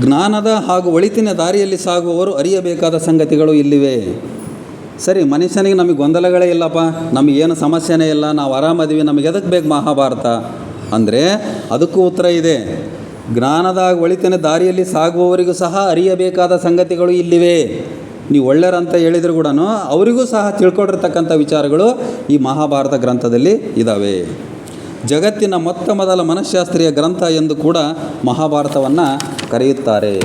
ಜ್ಞಾನದ ಹಾಗೂ ಒಳಿತಿನ ದಾರಿಯಲ್ಲಿ ಸಾಗುವವರು ಅರಿಯಬೇಕಾದ ಸಂಗತಿಗಳು ಇಲ್ಲಿವೆ. ಸರಿ, ಮನುಷ್ಯನಿಗೆ ನಮಗೆ ಗೊಂದಲಗಳೇ ಇಲ್ಲಪ್ಪ, ನಮಗೇನು ಸಮಸ್ಯೆನೇ ಇಲ್ಲ, ನಾವು ಆರಾಮದೀವಿ, ನಮಗೆ ಎದಕ್ಕೆ ಬೇಕು ಮಹಾಭಾರತ ಅಂದರೆ ಅದಕ್ಕೂ ಉತ್ತರ ಇದೆ. ಜ್ಞಾನದ ಹಾಗೂ ಒಳಿತಿನ ದಾರಿಯಲ್ಲಿ ಸಾಗುವವರಿಗೂ ಸಹ ಅರಿಯಬೇಕಾದ ಸಂಗತಿಗಳು ಇಲ್ಲಿವೆ. ನೀವು ಒಳ್ಳೆಯರಂತ ಹೇಳಿದ್ರು ಕೂಡ ಅವರಿಗೂ ಸಹ ತಿಳ್ಕೊಂಡಿರ್ತಕ್ಕಂಥ ವಿಚಾರಗಳು ಈ ಮಹಾಭಾರತ ಗ್ರಂಥದಲ್ಲಿ ಇದ್ದಾವೆ. ಜಗತ್ತಿನ ಮೊತ್ತ ಮೊದಲ ಮನಃಶಾಸ್ತ್ರೀಯ ಗ್ರಂಥ ಎಂದು ಕೂಡ ಮಹಾಭಾರತವನ್ನು ಕರೆಯುತ್ತಾರೆ.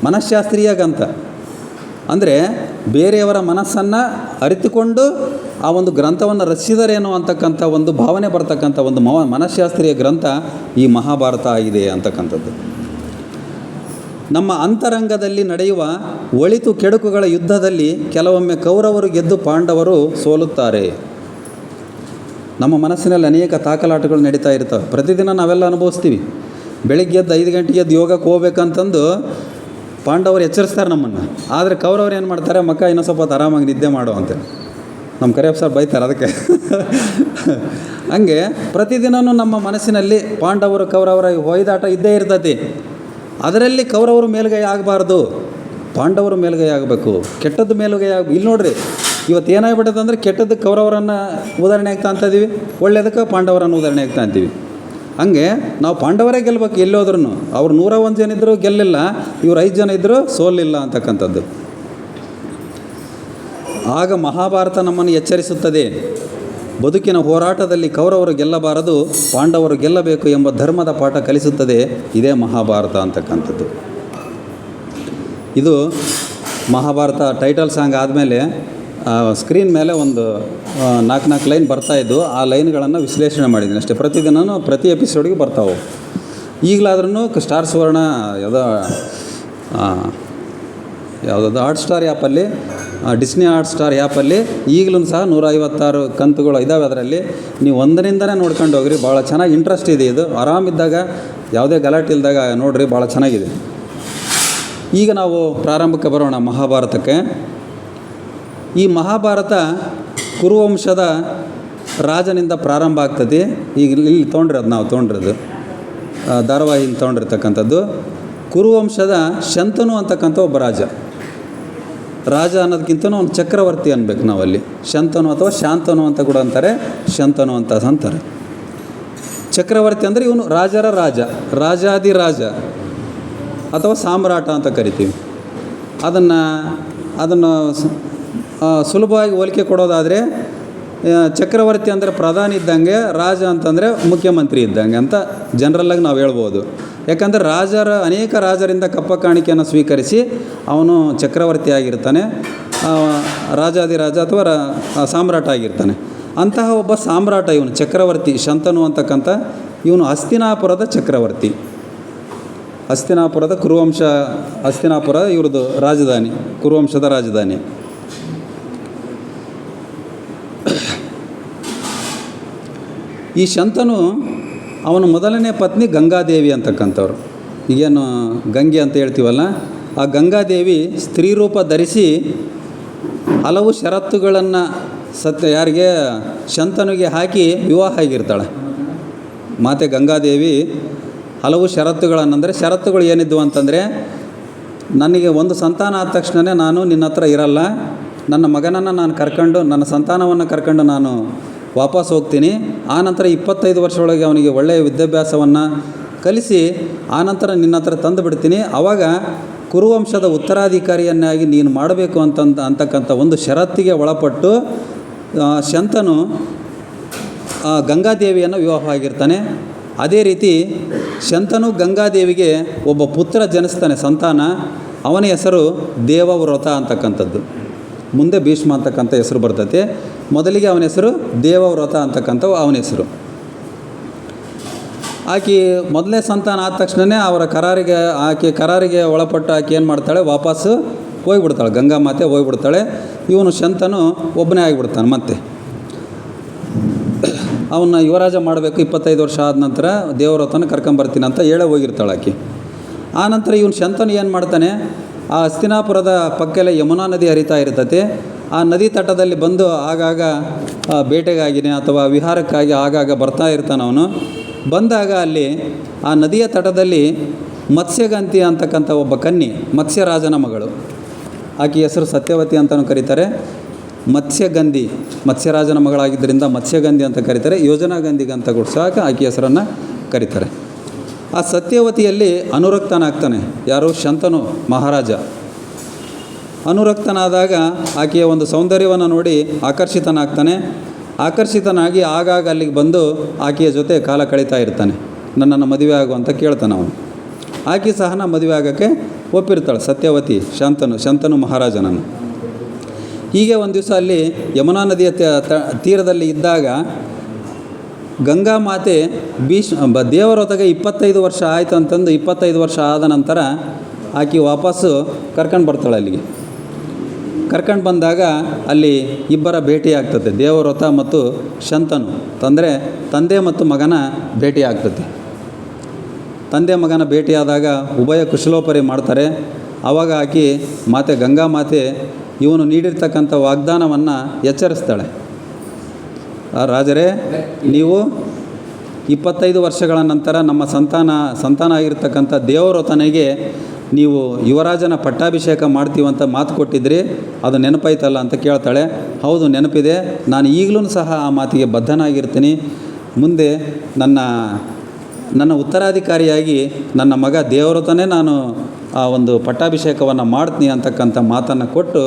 ಮನಃಶಾಸ್ತ್ರೀಯ ಗ್ರಂಥ ಅಂದರೆ ಬೇರೆಯವರ ಮನಸ್ಸನ್ನು ಅರಿತುಕೊಂಡು ಆ ಒಂದು ಗ್ರಂಥವನ್ನು ರಚಿಸಿದರೇನೋ ಅಂತಕ್ಕಂಥ ಒಂದು ಭಾವನೆ ಬರ್ತಕ್ಕಂಥ ಒಂದು ಮನಃಶಾಸ್ತ್ರೀಯ ಗ್ರಂಥ ಈ ಮಹಾಭಾರತ ಆಗಿದೆ ಅಂತಕ್ಕಂಥದ್ದು. ನಮ್ಮ ಅಂತರಂಗದಲ್ಲಿ ನಡೆಯುವ ಒಳಿತು ಕೆಡುಕುಗಳ ಯುದ್ಧದಲ್ಲಿ ಕೆಲವೊಮ್ಮೆ ಕೌರವರು ಗೆದ್ದು ಪಾಂಡವರು ಸೋಲುತ್ತಾರೆ. ನಮ್ಮ ಮನಸ್ಸಿನಲ್ಲಿ ಅನೇಕ ತಾಕಲಾಟಗಳು ನಡೀತಾ ಇರ್ತವೆ. ಪ್ರತಿದಿನ ನಾವೆಲ್ಲ ಅನುಭವಿಸ್ತೀವಿ. ಬೆಳಿಗ್ಗೆ ಎದ್ದು 5 ಗಂಟೆಗೆ ಎದ್ದು ಯೋಗಕ್ಕೆ ಹೋಗ್ಬೇಕಂತಂದು ಪಾಂಡವರು ಎಚ್ಚರಿಸ್ತಾರೆ ನಮ್ಮನ್ನು. ಆದರೆ ಕೌರವರು ಏನು ಮಾಡ್ತಾರೆ, ಮಕ್ಕ ಇನ್ನೂ ಸ್ವಲ್ಪ ಆರಾಮಾಗಿ ನಿದ್ದೆ ಮಾಡು ಅಂತ ನಮ್ಮ ಕರಿಯಪ್ಪ ಸರ್ ಬೈತಾರೆ ಅದಕ್ಕೆ. ಹಂಗೆ ಪ್ರತಿದಿನವೂ ನಮ್ಮ ಮನಸ್ಸಿನಲ್ಲಿ ಪಾಂಡವರು ಕೌರವರ ಹೊಯ್ದಾಟ ಇದ್ದೇ ಇರ್ತೈತಿ. ಅದರಲ್ಲಿ ಕೌರವರು ಮೇಲುಗೈ ಆಗಬಾರ್ದು, ಪಾಂಡವರು ಮೇಲುಗೈ ಆಗಬೇಕು. ಕೆಟ್ಟದ್ದು ಮೇಲುಗೈ ಇಲ್ಲಿ ನೋಡ್ರಿ, ಇವತ್ತು ಏನಾಗ್ಬಿಟ್ಟದೆ ಅಂದರೆ ಕೆಟ್ಟದ್ದಕ್ಕೆ ಕೌರವರನ್ನು ಉದಾಹರಣೆ ಆಗ್ತಾ ಅಂತಿದ್ದೀವಿ, ಒಳ್ಳೆಯದಕ್ಕೆ ಪಾಂಡವರನ್ನು ಉದಾಹರಣೆ ಆಗ್ತಾ ಅಂತೀವಿ. ಹಂಗೆ ನಾವು ಪಾಂಡವರೇ ಗೆಲ್ಲಬೇಕು ಎಲ್ಲೋದ್ರೂ. ಅವ್ರು 101 ಜನ ಇದ್ದರೂ ಗೆಲ್ಲಿಲ್ಲ, ಇವ್ರು 5 ಜನ ಇದ್ದರೂ ಸೋಲಿಲ್ಲ ಅಂತಕ್ಕಂಥದ್ದು. ಆಗ ಮಹಾಭಾರತ ನಮ್ಮನ್ನು ಎಚ್ಚರಿಸುತ್ತದೆ. ಬದುಕಿನ ಹೋರಾಟದಲ್ಲಿ ಕೌರವರು ಗೆಲ್ಲಬಾರದು, ಪಾಂಡವರು ಗೆಲ್ಲಬೇಕು ಎಂಬ ಧರ್ಮದ ಪಾಠ ಕಲಿಸುತ್ತದೆ ಇದೇ ಮಹಾಭಾರತ ಅಂತಕ್ಕಂಥದ್ದು. ಇದು ಮಹಾಭಾರತ ಟೈಟಲ್ ಸಾಂಗ್ ಆದಮೇಲೆ ಸ್ಕ್ರೀನ್ ಮೇಲೆ ಒಂದು 4 ಲೈನ್ ಬರ್ತಾಯಿದ್ದು. ಆ ಲೈನ್ಗಳನ್ನು ವಿಶ್ಲೇಷಣೆ ಮಾಡಿದ್ದೀನಿ ಅಷ್ಟೇ. ಪ್ರತಿದಿನ ಪ್ರತಿ ಎಪಿಸೋಡಿಗೆ ಬರ್ತಾವೆ. ಈಗಲಾದ್ರೂ ಸ್ಟಾರ್ ಸುವರ್ಣ ಯಾವುದಾದ್ರು ಹಾಟ್ಸ್ಟಾರ್ ಆ್ಯಪಲ್ಲಿ, ಡಿಸ್ನಿ ಹಾಟ್ಸ್ಟಾರ್ ಆ್ಯಪಲ್ಲಿ ಈಗಲೂ ಸಹ 156 ಕಂತುಗಳು ಇದ್ದಾವೆ. ಅದರಲ್ಲಿ ನೀವು ಒಂದರಿಂದನೇ ನೋಡ್ಕೊಂಡು ಹೋಗ್ರಿ, ಭಾಳ ಚೆನ್ನಾಗಿ ಇಂಟ್ರೆಸ್ಟ್ ಇದೆ. ಇದು ಆರಾಮಿದ್ದಾಗ, ಯಾವುದೇ ಗಲಾಟೆ ಇಲ್ದಾಗ ನೋಡಿರಿ, ಭಾಳ ಚೆನ್ನಾಗಿದೆ. ಈಗ ನಾವು ಪ್ರಾರಂಭಕ್ಕೆ ಬರೋಣ ಮಹಾಭಾರತಕ್ಕೆ. ಈ ಮಹಾಭಾರತ ಕುರುವಂಶದ ರಾಜನಿಂದ ಪ್ರಾರಂಭ ಆಗ್ತದೆ. ಈಗ ಇಲ್ಲಿ ತೊಗೊಂಡಿರೋದು ನಾವು ತೊಗೊಂಡಿರೋದು ಧಾರಾವಾಹಿಯಿಂದ ತೊಗೊಂಡಿರ್ತಕ್ಕಂಥದ್ದು. ಕುರುವಂಶದ ಶಂತನು ಅಂತಕ್ಕಂಥ ಒಬ್ಬ ರಾಜ ಅನ್ನೋದಕ್ಕಿಂತ ಒಂದು ಚಕ್ರವರ್ತಿ ಅನ್ಬೇಕು ನಾವಲ್ಲಿ. ಶಂತನು ಅಥವಾ ಶಾಂತನು ಅಂತ ಕೂಡ ಅಂತಾರೆ, ಶಂತನು ಅಂತ ಅಂತಾರೆ. ಚಕ್ರವರ್ತಿ ಅಂದರೆ ಇವನು ರಾಜರ ರಾಜ, ರಾಜಾದಿರಾಜ ಅಥವಾ ಸಾಮ್ರಾಟ ಅಂತ ಕರಿತೀವಿ. ಅದನ್ನು ಸುಲಭವಾಗಿ ಹೋಲಿಕೆ ಕೊಡೋದಾದರೆ ಚಕ್ರವರ್ತಿ ಅಂದರೆ ಪ್ರಧಾನಿ ಇದ್ದಂಗೆ, ರಾಜ ಅಂತಂದರೆ ಮುಖ್ಯಮಂತ್ರಿ ಇದ್ದಂಗೆ ಅಂತ ಜನರಲ್ಲಾಗಿ ನಾವು ಹೇಳ್ಬೋದು. ಯಾಕಂದರೆ ಅನೇಕ ರಾಜರಿಂದ ಕಪ್ಪ ಕಾಣಿಕೆಯನ್ನು ಸ್ವೀಕರಿಸಿ ಅವನು ಚಕ್ರವರ್ತಿ ಆಗಿರ್ತಾನೆ, ರಾಜಾದಿರಾಜ ಅಥವಾ ಸಾಮ್ರಾಟ ಆಗಿರ್ತಾನೆ. ಅಂತಹ ಒಬ್ಬ ಸಾಮ್ರಾಟ ಇವನು ಚಕ್ರವರ್ತಿ ಶಂತನು ಅಂತಕ್ಕಂಥ. ಇವನು ಹಸ್ತಿನಾಪುರದ ಚಕ್ರವರ್ತಿ. ಹಸ್ತಿನಾಪುರ ಇವ್ರದ್ದು ರಾಜಧಾನಿ, ಕುರುವಂಶದ ರಾಜಧಾನಿ. ಈ ಶಂತನು ಅವನ ಮೊದಲನೇ ಪತ್ನಿ ಗಂಗಾದೇವಿ ಅಂತಕ್ಕಂಥವ್ರು. ಈಗೇನು ಗಂಗೆ ಅಂತ ಹೇಳ್ತೀವಲ್ಲ, ಆ ಗಂಗಾದೇವಿ ಸ್ತ್ರೀ ರೂಪ ಧರಿಸಿ ಹಲವು ಷರತ್ತುಗಳನ್ನು ಯಾರಿಗೆ ಶಂತನುಗೆ ಹಾಕಿ ವಿವಾಹ ಆಗಿರ್ತಾಳೆ. ಮಾತೆ ಗಂಗಾದೇವಿ ಹಲವು ಷರತ್ತುಗಳನ್ನಂದರೆ, ಷರತ್ತುಗಳು ಏನಿದ್ವು ಅಂತಂದರೆ, ನನಗೆ ಒಂದು ಸಂತಾನ ಆದ ತಕ್ಷಣ ನಾನು ನಿನ್ನ ಹತ್ರ ಇರಲ್ಲ, ನನ್ನ ಮಗನನ್ನು ನಾನು ಕರ್ಕೊಂಡು, ನನ್ನ ಸಂತಾನವನ್ನು ಕರ್ಕೊಂಡು ನಾನು ವಾಪಸ್ ಹೋಗ್ತೀನಿ. ಆನಂತರ 25 ವರ್ಷದೊಳಗೆ ಅವನಿಗೆ ಒಳ್ಳೆಯ ವಿದ್ಯಾಭ್ಯಾಸವನ್ನು ಕಲಿಸಿ ಆನಂತರ ನಿನ್ನ ಹತ್ರ ತಂದು ಬಿಡ್ತೀನಿ. ಆವಾಗ ಕುರುವಂಶದ ಉತ್ತರಾಧಿಕಾರಿಯನ್ನಾಗಿ ನೀನು ಮಾಡಬೇಕು ಅಂತಕ್ಕಂಥ ಒಂದು ಷರತ್ತಿಗೆ ಒಳಪಟ್ಟು ಶಂತನು ಗಂಗಾದೇವಿಯನ್ನು ವಿವಾಹ ಆಗಿರ್ತಾನೆ. ಅದೇ ರೀತಿ ಶಂತನು ಗಂಗಾದೇವಿಗೆ ಒಬ್ಬ ಪುತ್ರ ಜನಿಸ್ತಾನೆ, ಸಂತಾನ. ಅವನ ಹೆಸರು ದೇವವ್ರತ ಅಂತಕ್ಕಂಥದ್ದು. ಮುಂದೆ ಭೀಷ್ಮ ಅಂತಕ್ಕಂಥ ಹೆಸರು ಬರ್ತೈತೆ. ಮೊದಲಿಗೆ ಅವನ ಹೆಸರು ದೇವವ್ರತ ಅಂತಕ್ಕಂಥ ಅವನ ಹೆಸರು. ಆಕೆ ಮೊದಲನೇ ಸಂತಾನ ಆದ ತಕ್ಷಣ ಆಕೆ ಕರಾರಿಗೆ ಒಳಪಟ್ಟು ಆಕೆ ಏನು ಮಾಡ್ತಾಳೆ, ವಾಪಸ್ಸು ಹೋಗ್ಬಿಡ್ತಾಳೆ, ಗಂಗಾ ಮಾತೆ ಹೋಗ್ಬಿಡ್ತಾಳೆ. ಇವನು ಶಂತನು ಒಬ್ಬನೇ ಆಗಿಬಿಡ್ತಾನೆ. ಮತ್ತೆ ಅವನ್ನ ಯುವರಾಜ ಮಾಡಬೇಕು, 25 ವರ್ಷ ಆದ ನಂತರ ದೇವವ್ರತನ ಕರ್ಕೊಂಬರ್ತೀನಿ ಅಂತ ಹೇಳೇ ಹೋಗಿರ್ತಾಳೆ ಆಕೆ. ಆನಂತರ ಇವನು ಶಂತನು ಏನು ಮಾಡ್ತಾನೆ, ಆ ಹಸ್ತಿನಾಪುರದ ಪಕ್ಕಲ್ಲೇ ಯಮುನಾ ನದಿ ಹರಿತಾ ಇರ್ತೈತೆ. ಆ ನದಿ ತಟದಲ್ಲಿ ಬಂದು ಆಗಾಗ ಬೇಟೆಗಾಗಿನೇ ಅಥವಾ ವಿಹಾರಕ್ಕಾಗಿ ಆಗಾಗ ಬರ್ತಾ ಇರ್ತಾನೆ ಅವನು. ಬಂದಾಗ ಅಲ್ಲಿ ಆ ನದಿಯ ತಟದಲ್ಲಿ ಮತ್ಸ್ಯಗಂತಿ ಅಂತಕ್ಕಂಥ ಒಬ್ಬ ಕನ್ಯೆ, ಮತ್ಸ್ಯರಾಜನ ಮಗಳು, ಆಕೆ ಹೆಸರು ಸತ್ಯವತಿ ಅಂತಲೂ ಕರೀತಾರೆ. ಮತ್ಸ್ಯಗಂಧಿ, ಮತ್ಸ್ಯರಾಜನ ಮಗಳಾಗಿದ್ದರಿಂದ ಮತ್ಸ್ಯಗಂಧಿ ಅಂತ ಕರೀತಾರೆ. ಯೋಜನಾ ಗಂಧಿಗೆ ಅಂತ ಕೂಡ ಸಹ ಆಕೆ ಹೆಸರನ್ನು ಕರೀತಾರೆ. ಆ ಸತ್ಯವತಿಯಲ್ಲಿ ಅನುರಕ್ತನಾಗ್ತಾನೆ. ಯಾರು? ಶಂತನು ಮಹಾರಾಜ. ಅನುರಕ್ತನಾದಾಗ ಆಕೆಯ ಒಂದು ಸೌಂದರ್ಯವನ್ನು ನೋಡಿ ಆಕರ್ಷಿತನಾಗಿ ಆಗಾಗ ಅಲ್ಲಿಗೆ ಬಂದು ಆಕೆಯ ಜೊತೆ ಕಾಲ ಕಳೀತಾ ಇರ್ತಾನೆ. ನನ್ನನ್ನು ಮದುವೆ ಆಗು ಅಂತ ಕೇಳ್ತಾನೆ ಅವನು. ಆಕೆ ಸಹ ಮದುವೆ ಆಗೋಕ್ಕೆ ಒಪ್ಪಿರ್ತಾಳೆ ಸತ್ಯವತಿ ಶಂತನು ಮಹಾರಾಜನನ್ನು. ಹೀಗೆ ಒಂದು ದಿವಸ ಅಲ್ಲಿ ಯಮುನಾ ನದಿಯ ತೀರದಲ್ಲಿ ಇದ್ದಾಗ ಗಂಗಾ ಮಾತೆ ದೇವರೊತ್ತಿಗೆ 25 ವರ್ಷ ಆಯಿತು ಅಂತಂದು 25 ವರ್ಷ ಆದ ನಂತರ ಆಕೆ ವಾಪಸ್ಸು ಕರ್ಕೊಂಡು ಬರ್ತಾಳೆ ಅಲ್ಲಿಗೆ. ಕರ್ಕೊಂಡು ಬಂದಾಗ ಅಲ್ಲಿ ಇಬ್ಬರ ಭೇಟಿ ಆಗ್ತದೆ, ದೇವವ್ರತ ಮತ್ತು ಶಂತನು. ತಂದೆ ಮತ್ತು ಮಗನ ಭೇಟಿ ಆಗ್ತದೆ. ತಂದೆ ಮಗನ ಭೇಟಿಯಾದಾಗ ಉಭಯ ಕುಶಲೋಪರಿ ಮಾಡ್ತಾರೆ. ಆವಾಗ ಆಕೆ ಗಂಗಾ ಮಾತೆ ಇವನು ನೀಡಿರ್ತಕ್ಕಂಥ ವಾಗ್ದಾನವನ್ನು ಎಚ್ಚರಿಸ್ತಾಳೆ. ರಾಜರೇ, ನೀವು 25 ವರ್ಷಗಳ ನಂತರ ನಮ್ಮ ಸಂತಾನ ಆಗಿರ್ತಕ್ಕಂಥ ದೇವವ್ರತನಿಗೆ ನೀವು ಯುವರಾಜನ ಪಟ್ಟಾಭಿಷೇಕ ಮಾಡ್ತೀವಂತ ಮಾತು ಕೊಟ್ಟಿದ್ರಿ, ಅದು ನೆನಪಾಯ್ತಲ್ಲ ಅಂತ ಕೇಳ್ತಾಳೆ. ಹೌದು, ನೆನಪಿದೆ. ನಾನು ಈಗಲೂ ಸಹ ಆ ಮಾತಿಗೆ ಬದ್ಧನಾಗಿರ್ತೀನಿ. ಮುಂದೆ ನನ್ನ ಉತ್ತರಾಧಿಕಾರಿಯಾಗಿ ನನ್ನ ಮಗ ದೇವವ್ರತನೇ ನಾನು ಆ ಒಂದು ಪಟ್ಟಾಭಿಷೇಕವನ್ನು ಮಾಡ್ತೀನಿ ಅಂತಕ್ಕಂಥ ಮಾತನ್ನು ಕೊಟ್ಟು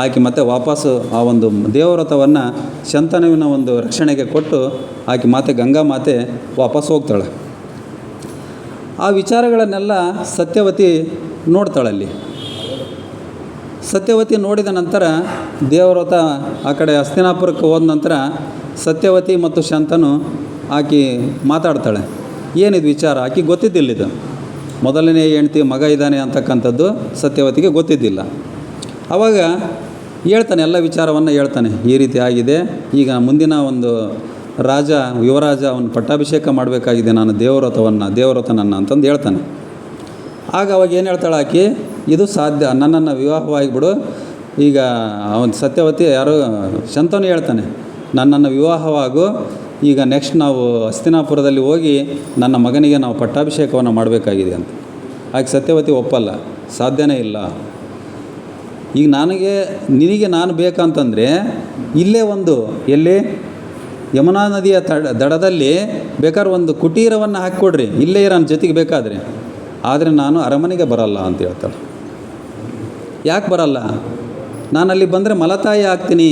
ಆಕೆ ಮತ್ತೆ ವಾಪಸ್ಸು ಆ ಒಂದು ದೇವವ್ರತವನ್ನು ಶಂತನುವಿನ ಒಂದು ರಕ್ಷಣೆಗೆ ಕೊಟ್ಟು ಆಕೆ ಗಂಗಾ ಮಾತೆ ವಾಪಸ್ ಹೋಗ್ತಾಳೆ. ಆ ವಿಚಾರಗಳನ್ನೆಲ್ಲ ಸತ್ಯವತಿ ನೋಡ್ತಾಳಲ್ಲಿ. ಸತ್ಯವತಿ ನೋಡಿದ ನಂತರ ದೇವವ್ರತ ಆ ಕಡೆ ಹಸ್ತಿನಾಪುರಕ್ಕೆ ಹೋದ ನಂತರ ಸತ್ಯವತಿ ಮತ್ತು ಶಂತನು ಆಕೆ ಮಾತಾಡ್ತಾಳೆ. ಏನಿದು ವಿಚಾರ? ಆಕೆ ಗೊತ್ತಿದ್ದಿಲ್ಲಿದು. ಮೊದಲನೇ ಹೆಂಡ್ತಿ ಮಗ ಇದ್ದಾನೆ ಅಂತಕ್ಕಂಥದ್ದು ಸತ್ಯವತಿಗೆ ಗೊತ್ತಿದ್ದಿಲ್ಲ. ಆವಾಗ ಹೇಳ್ತಾನೆ, ಎಲ್ಲ ವಿಚಾರವನ್ನು ಹೇಳ್ತಾನೆ. ಈ ರೀತಿ ಆಗಿದೆ, ಈಗ ಮುಂದಿನ ಒಂದು ಯುವರಾಜ ಅವನು ಪಟ್ಟಾಭಿಷೇಕ ಮಾಡಬೇಕಾಗಿದೆ ನಾನು ದೇವವ್ರತನನ್ನು ಅಂತಂದು ಹೇಳ್ತಾನೆ. ಆಗ ಅವಾಗ ಏನು ಹೇಳ್ತಾಳೆ ಆಕೆ, ಇದು ಸಾಧ್ಯ, ನನ್ನನ್ನು ವಿವಾಹವಾಗಿಬಿಡು. ಈಗ ಸತ್ಯವತಿ ಶಂತನು ಹೇಳ್ತಾನೆ, ನನ್ನನ್ನು ವಿವಾಹವಾಗು. ಈಗ ನೆಕ್ಸ್ಟ್ ನಾವು ಹಸ್ತಿನಾಪುರದಲ್ಲಿ ಹೋಗಿ ನನ್ನ ಮಗನಿಗೆ ನಾವು ಪಟ್ಟಾಭಿಷೇಕವನ್ನು ಮಾಡಬೇಕಾಗಿದೆ ಅಂತ. ಆಕೆ ಸತ್ಯವತಿ ಒಪ್ಪಲ್ಲ, ಸಾಧ್ಯನೇ ಇಲ್ಲ. ಈಗ ನಿನಗೆ ನಾನು ಬೇಕಂತಂದರೆ ಇಲ್ಲೇ ಎಲ್ಲಿ ಯಮುನಾ ನದಿಯ ದಡದಲ್ಲಿ ಬೇಕಾದ್ರೆ ಒಂದು ಕುಟೀರವನ್ನು ಹಾಕಿಕೊಡ್ರಿ, ಇಲ್ಲೇ ನನ್ನ ಜೊತೆಗೆ ಬೇಕಾದರೆ. ಆದರೆ ನಾನು ಅರಮನೆಗೆ ಬರಲ್ಲ ಅಂತ ಹೇಳ್ತಾಳೆ. ಯಾಕೆ ಬರಲ್ಲ? ನಾನಲ್ಲಿ ಬಂದರೆ ಮಲತಾಯಿ ಆಗ್ತೀನಿ.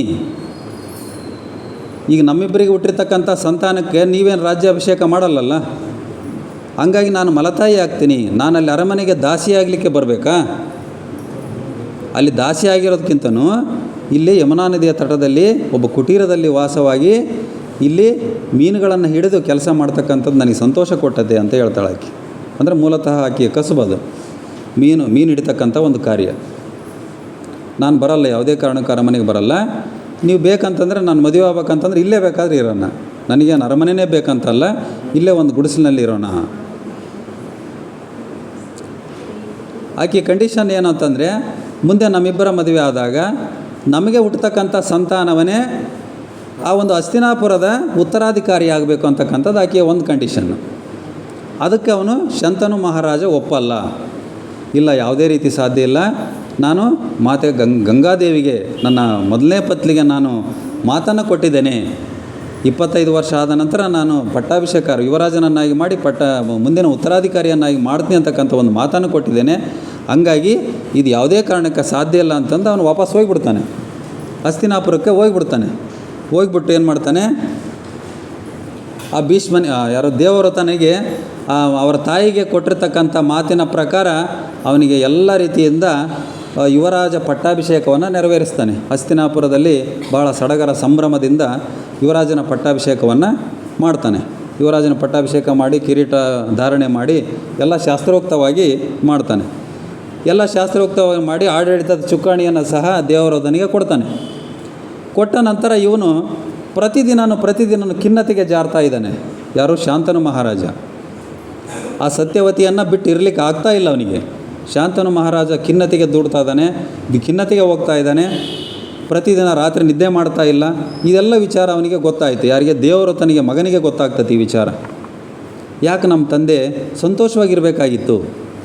ಈಗ ನಮ್ಮಿಬ್ಬರಿಗೆ ಹುಟ್ಟಿರ್ತಕ್ಕಂಥ ಸಂತಾನಕ್ಕೆ ನೀವೇನು ರಾಜ್ಯಾಭಿಷೇಕ ಮಾಡಲ್ಲಲ್ಲ, ಹಂಗಾಗಿ ನಾನು ಮಲತಾಯಿ ಆಗ್ತೀನಿ. ನಾನಲ್ಲಿ ಅರಮನೆಗೆ ದಾಸಿ ಆಗಲಿಕ್ಕೆ ಬರಬೇಕಾ? ಅಲ್ಲಿ ದಾಸಿ ಆಗಿರೋದಕ್ಕಿಂತನೂ ಇಲ್ಲಿ ಯಮುನಾ ನದಿಯ ತಟದಲ್ಲಿ ಒಬ್ಬ ಕುಟೀರದಲ್ಲಿ ವಾಸವಾಗಿ ಇಲ್ಲಿ ಮೀನುಗಳನ್ನು ಹಿಡಿದು ಕೆಲಸ ಮಾಡ್ತಕ್ಕಂಥದ್ದು ನನಗೆ ಸಂತೋಷ ಕೊಟ್ಟದ್ದೆ ಅಂತ ಹೇಳ್ತಾಳೆ ಆಕೆ. ಅಂದರೆ ಮೂಲತಃ ಆಕೆಯ ಕಸುಬದು ಮೀನು ಹಿಡಿತಕ್ಕಂಥ ಒಂದು ಕಾರ್ಯ. ನಾನು ಬರಲ್ಲ, ಯಾವುದೇ ಕಾರಣಕ್ಕೂ ಅರಮನೆಗೆ ಬರಲ್ಲ. ನೀವು ಬೇಕಂತಂದರೆ ನಾನು ಮದುವೆ ಆಗ್ಬೇಕಂತಂದ್ರೆ ಇಲ್ಲೇ ಬೇಕಾದ್ರೆ ಇರೋಣ, ನನಗೇನು ಅರಮನೆಯೇ ಬೇಕಂತಲ್ಲ, ಇಲ್ಲೇ ಒಂದು ಗುಡಿಸಲಿನಲ್ಲಿ ಇರೋಣ. ಆಕೆ ಕಂಡೀಷನ್ ಏನು ಅಂತಂದರೆ, ಮುಂದೆ ನಮ್ಮಿಬ್ಬರ ಮದುವೆ ಆದಾಗ ನಮಗೆ ಹುಟ್ಟತಕ್ಕಂಥ ಸಂತಾನವನ್ನೇ ಆ ಒಂದು ಹಸ್ತಿನಾಪುರದ ಉತ್ತರಾಧಿಕಾರಿ ಆಗಬೇಕು ಅಂತಕ್ಕಂಥದ್ದು ಆಕೆಯ ಒಂದು ಕಂಡೀಷನ್ನು. ಅದಕ್ಕೆ ಅವನು ಶಂತನು ಮಹಾರಾಜ ಒಪ್ಪಲ್ಲ. ಇಲ್ಲ, ಯಾವುದೇ ರೀತಿ ಸಾಧ್ಯ ಇಲ್ಲ. ನಾನು ಮಾತೆ ಗಂಗಾದೇವಿಗೆ, ನನ್ನ ಮೊದಲನೇ ಪತ್ನಿಗೆ ನಾನು ಮಾತನ್ನು ಕೊಟ್ಟಿದ್ದೇನೆ. 25 ವರ್ಷ ಆದ ನಂತರ ನಾನು ಪಟ್ಟಾಭಿಷೇಕ ಯುವರಾಜನನ್ನಾಗಿ ಮಾಡಿ ಮುಂದಿನ ಉತ್ತರಾಧಿಕಾರಿಯನ್ನಾಗಿ ಮಾಡ್ತೀನಿ ಅಂತಕ್ಕಂಥ ಒಂದು ಮಾತನ್ನು ಕೊಟ್ಟಿದ್ದೇನೆ. ಹಂಗಾಗಿ ಇದು ಯಾವುದೇ ಕಾರಣಕ್ಕೆ ಸಾಧ್ಯ ಇಲ್ಲ ಅಂತಂದು ಅವನು ವಾಪಸ್ ಹೋಗಿಬಿಡ್ತಾನೆ, ಹಸ್ತಿನಾಪುರಕ್ಕೆ ಹೋಗಿಬಿಡ್ತಾನೆ. ಹೋಗಿಬಿಟ್ಟು ಏನು ಮಾಡ್ತಾನೆ, ಆ ದೇವವ್ರತನಿಗೆ ಅವರ ತಾಯಿಗೆ ಕೊಟ್ಟಿರ್ತಕ್ಕಂಥ ಮಾತಿನ ಪ್ರಕಾರ ಅವನಿಗೆ ಎಲ್ಲ ರೀತಿಯಿಂದ ಯುವರಾಜ ಪಟ್ಟಾಭಿಷೇಕವನ್ನು ನೆರವೇರಿಸ್ತಾನೆ. ಹಸ್ತಿನಾಪುರದಲ್ಲಿ ಭಾಳ ಸಡಗರ ಸಂಭ್ರಮದಿಂದ ಯುವರಾಜನ ಪಟ್ಟಾಭಿಷೇಕವನ್ನು ಮಾಡ್ತಾನೆ. ಯುವರಾಜನ ಪಟ್ಟಾಭಿಷೇಕ ಮಾಡಿ ಕಿರೀಟ ಧಾರಣೆ ಮಾಡಿ ಎಲ್ಲ ಶಾಸ್ತ್ರೋಕ್ತವಾಗಿ ಮಾಡ್ತಾನೆ. ಎಲ್ಲ ಶಾಸ್ತ್ರೋಕ್ತವಾಗಿ ಮಾಡಿ ಆಡಳಿತದ ಚುಕ್ಕಾಣಿಯನ್ನು ಸಹ ದೇವವ್ರತನಿಗೆ ಕೊಡ್ತಾನೆ. ಕೊಟ್ಟ ನಂತರ ಇವನು ಪ್ರತಿದಿನ ಖಿನ್ನತೆಗೆ ಜಾರ್ತಾ ಇದ್ದಾನೆ. ಯಾರು? ಶಾಂತನು ಮಹಾರಾಜ. ಆ ಸತ್ಯವತಿಯನ್ನು ಬಿಟ್ಟು ಇರಲಿಕ್ಕೆ ಆಗ್ತಾ ಇಲ್ಲ ಅವನಿಗೆ. ಶಾಂತನು ಮಹಾರಾಜ ಖಿನ್ನತೆಗೆ ದೂಡ್ತಾ ಇದ್ದಾನೆ, ಖಿನ್ನತೆಗೆ ಹೋಗ್ತಾ ಇದ್ದಾನೆ. ಪ್ರತಿದಿನ ರಾತ್ರಿ ನಿದ್ದೆ ಮಾಡ್ತಾ ಇಲ್ಲ. ಇದೆಲ್ಲ ವಿಚಾರ ಅವನಿಗೆ ಗೊತ್ತಾಯಿತು. ಯಾರಿಗೆ? ದೇವವ್ರತನಿಗೆ ಮಗನಿಗೆ ಗೊತ್ತಾಗ್ತದೆ ಈ ವಿಚಾರ. ಯಾಕೆ ನಮ್ಮ ತಂದೆ ಸಂತೋಷವಾಗಿರಬೇಕಾಗಿತ್ತು.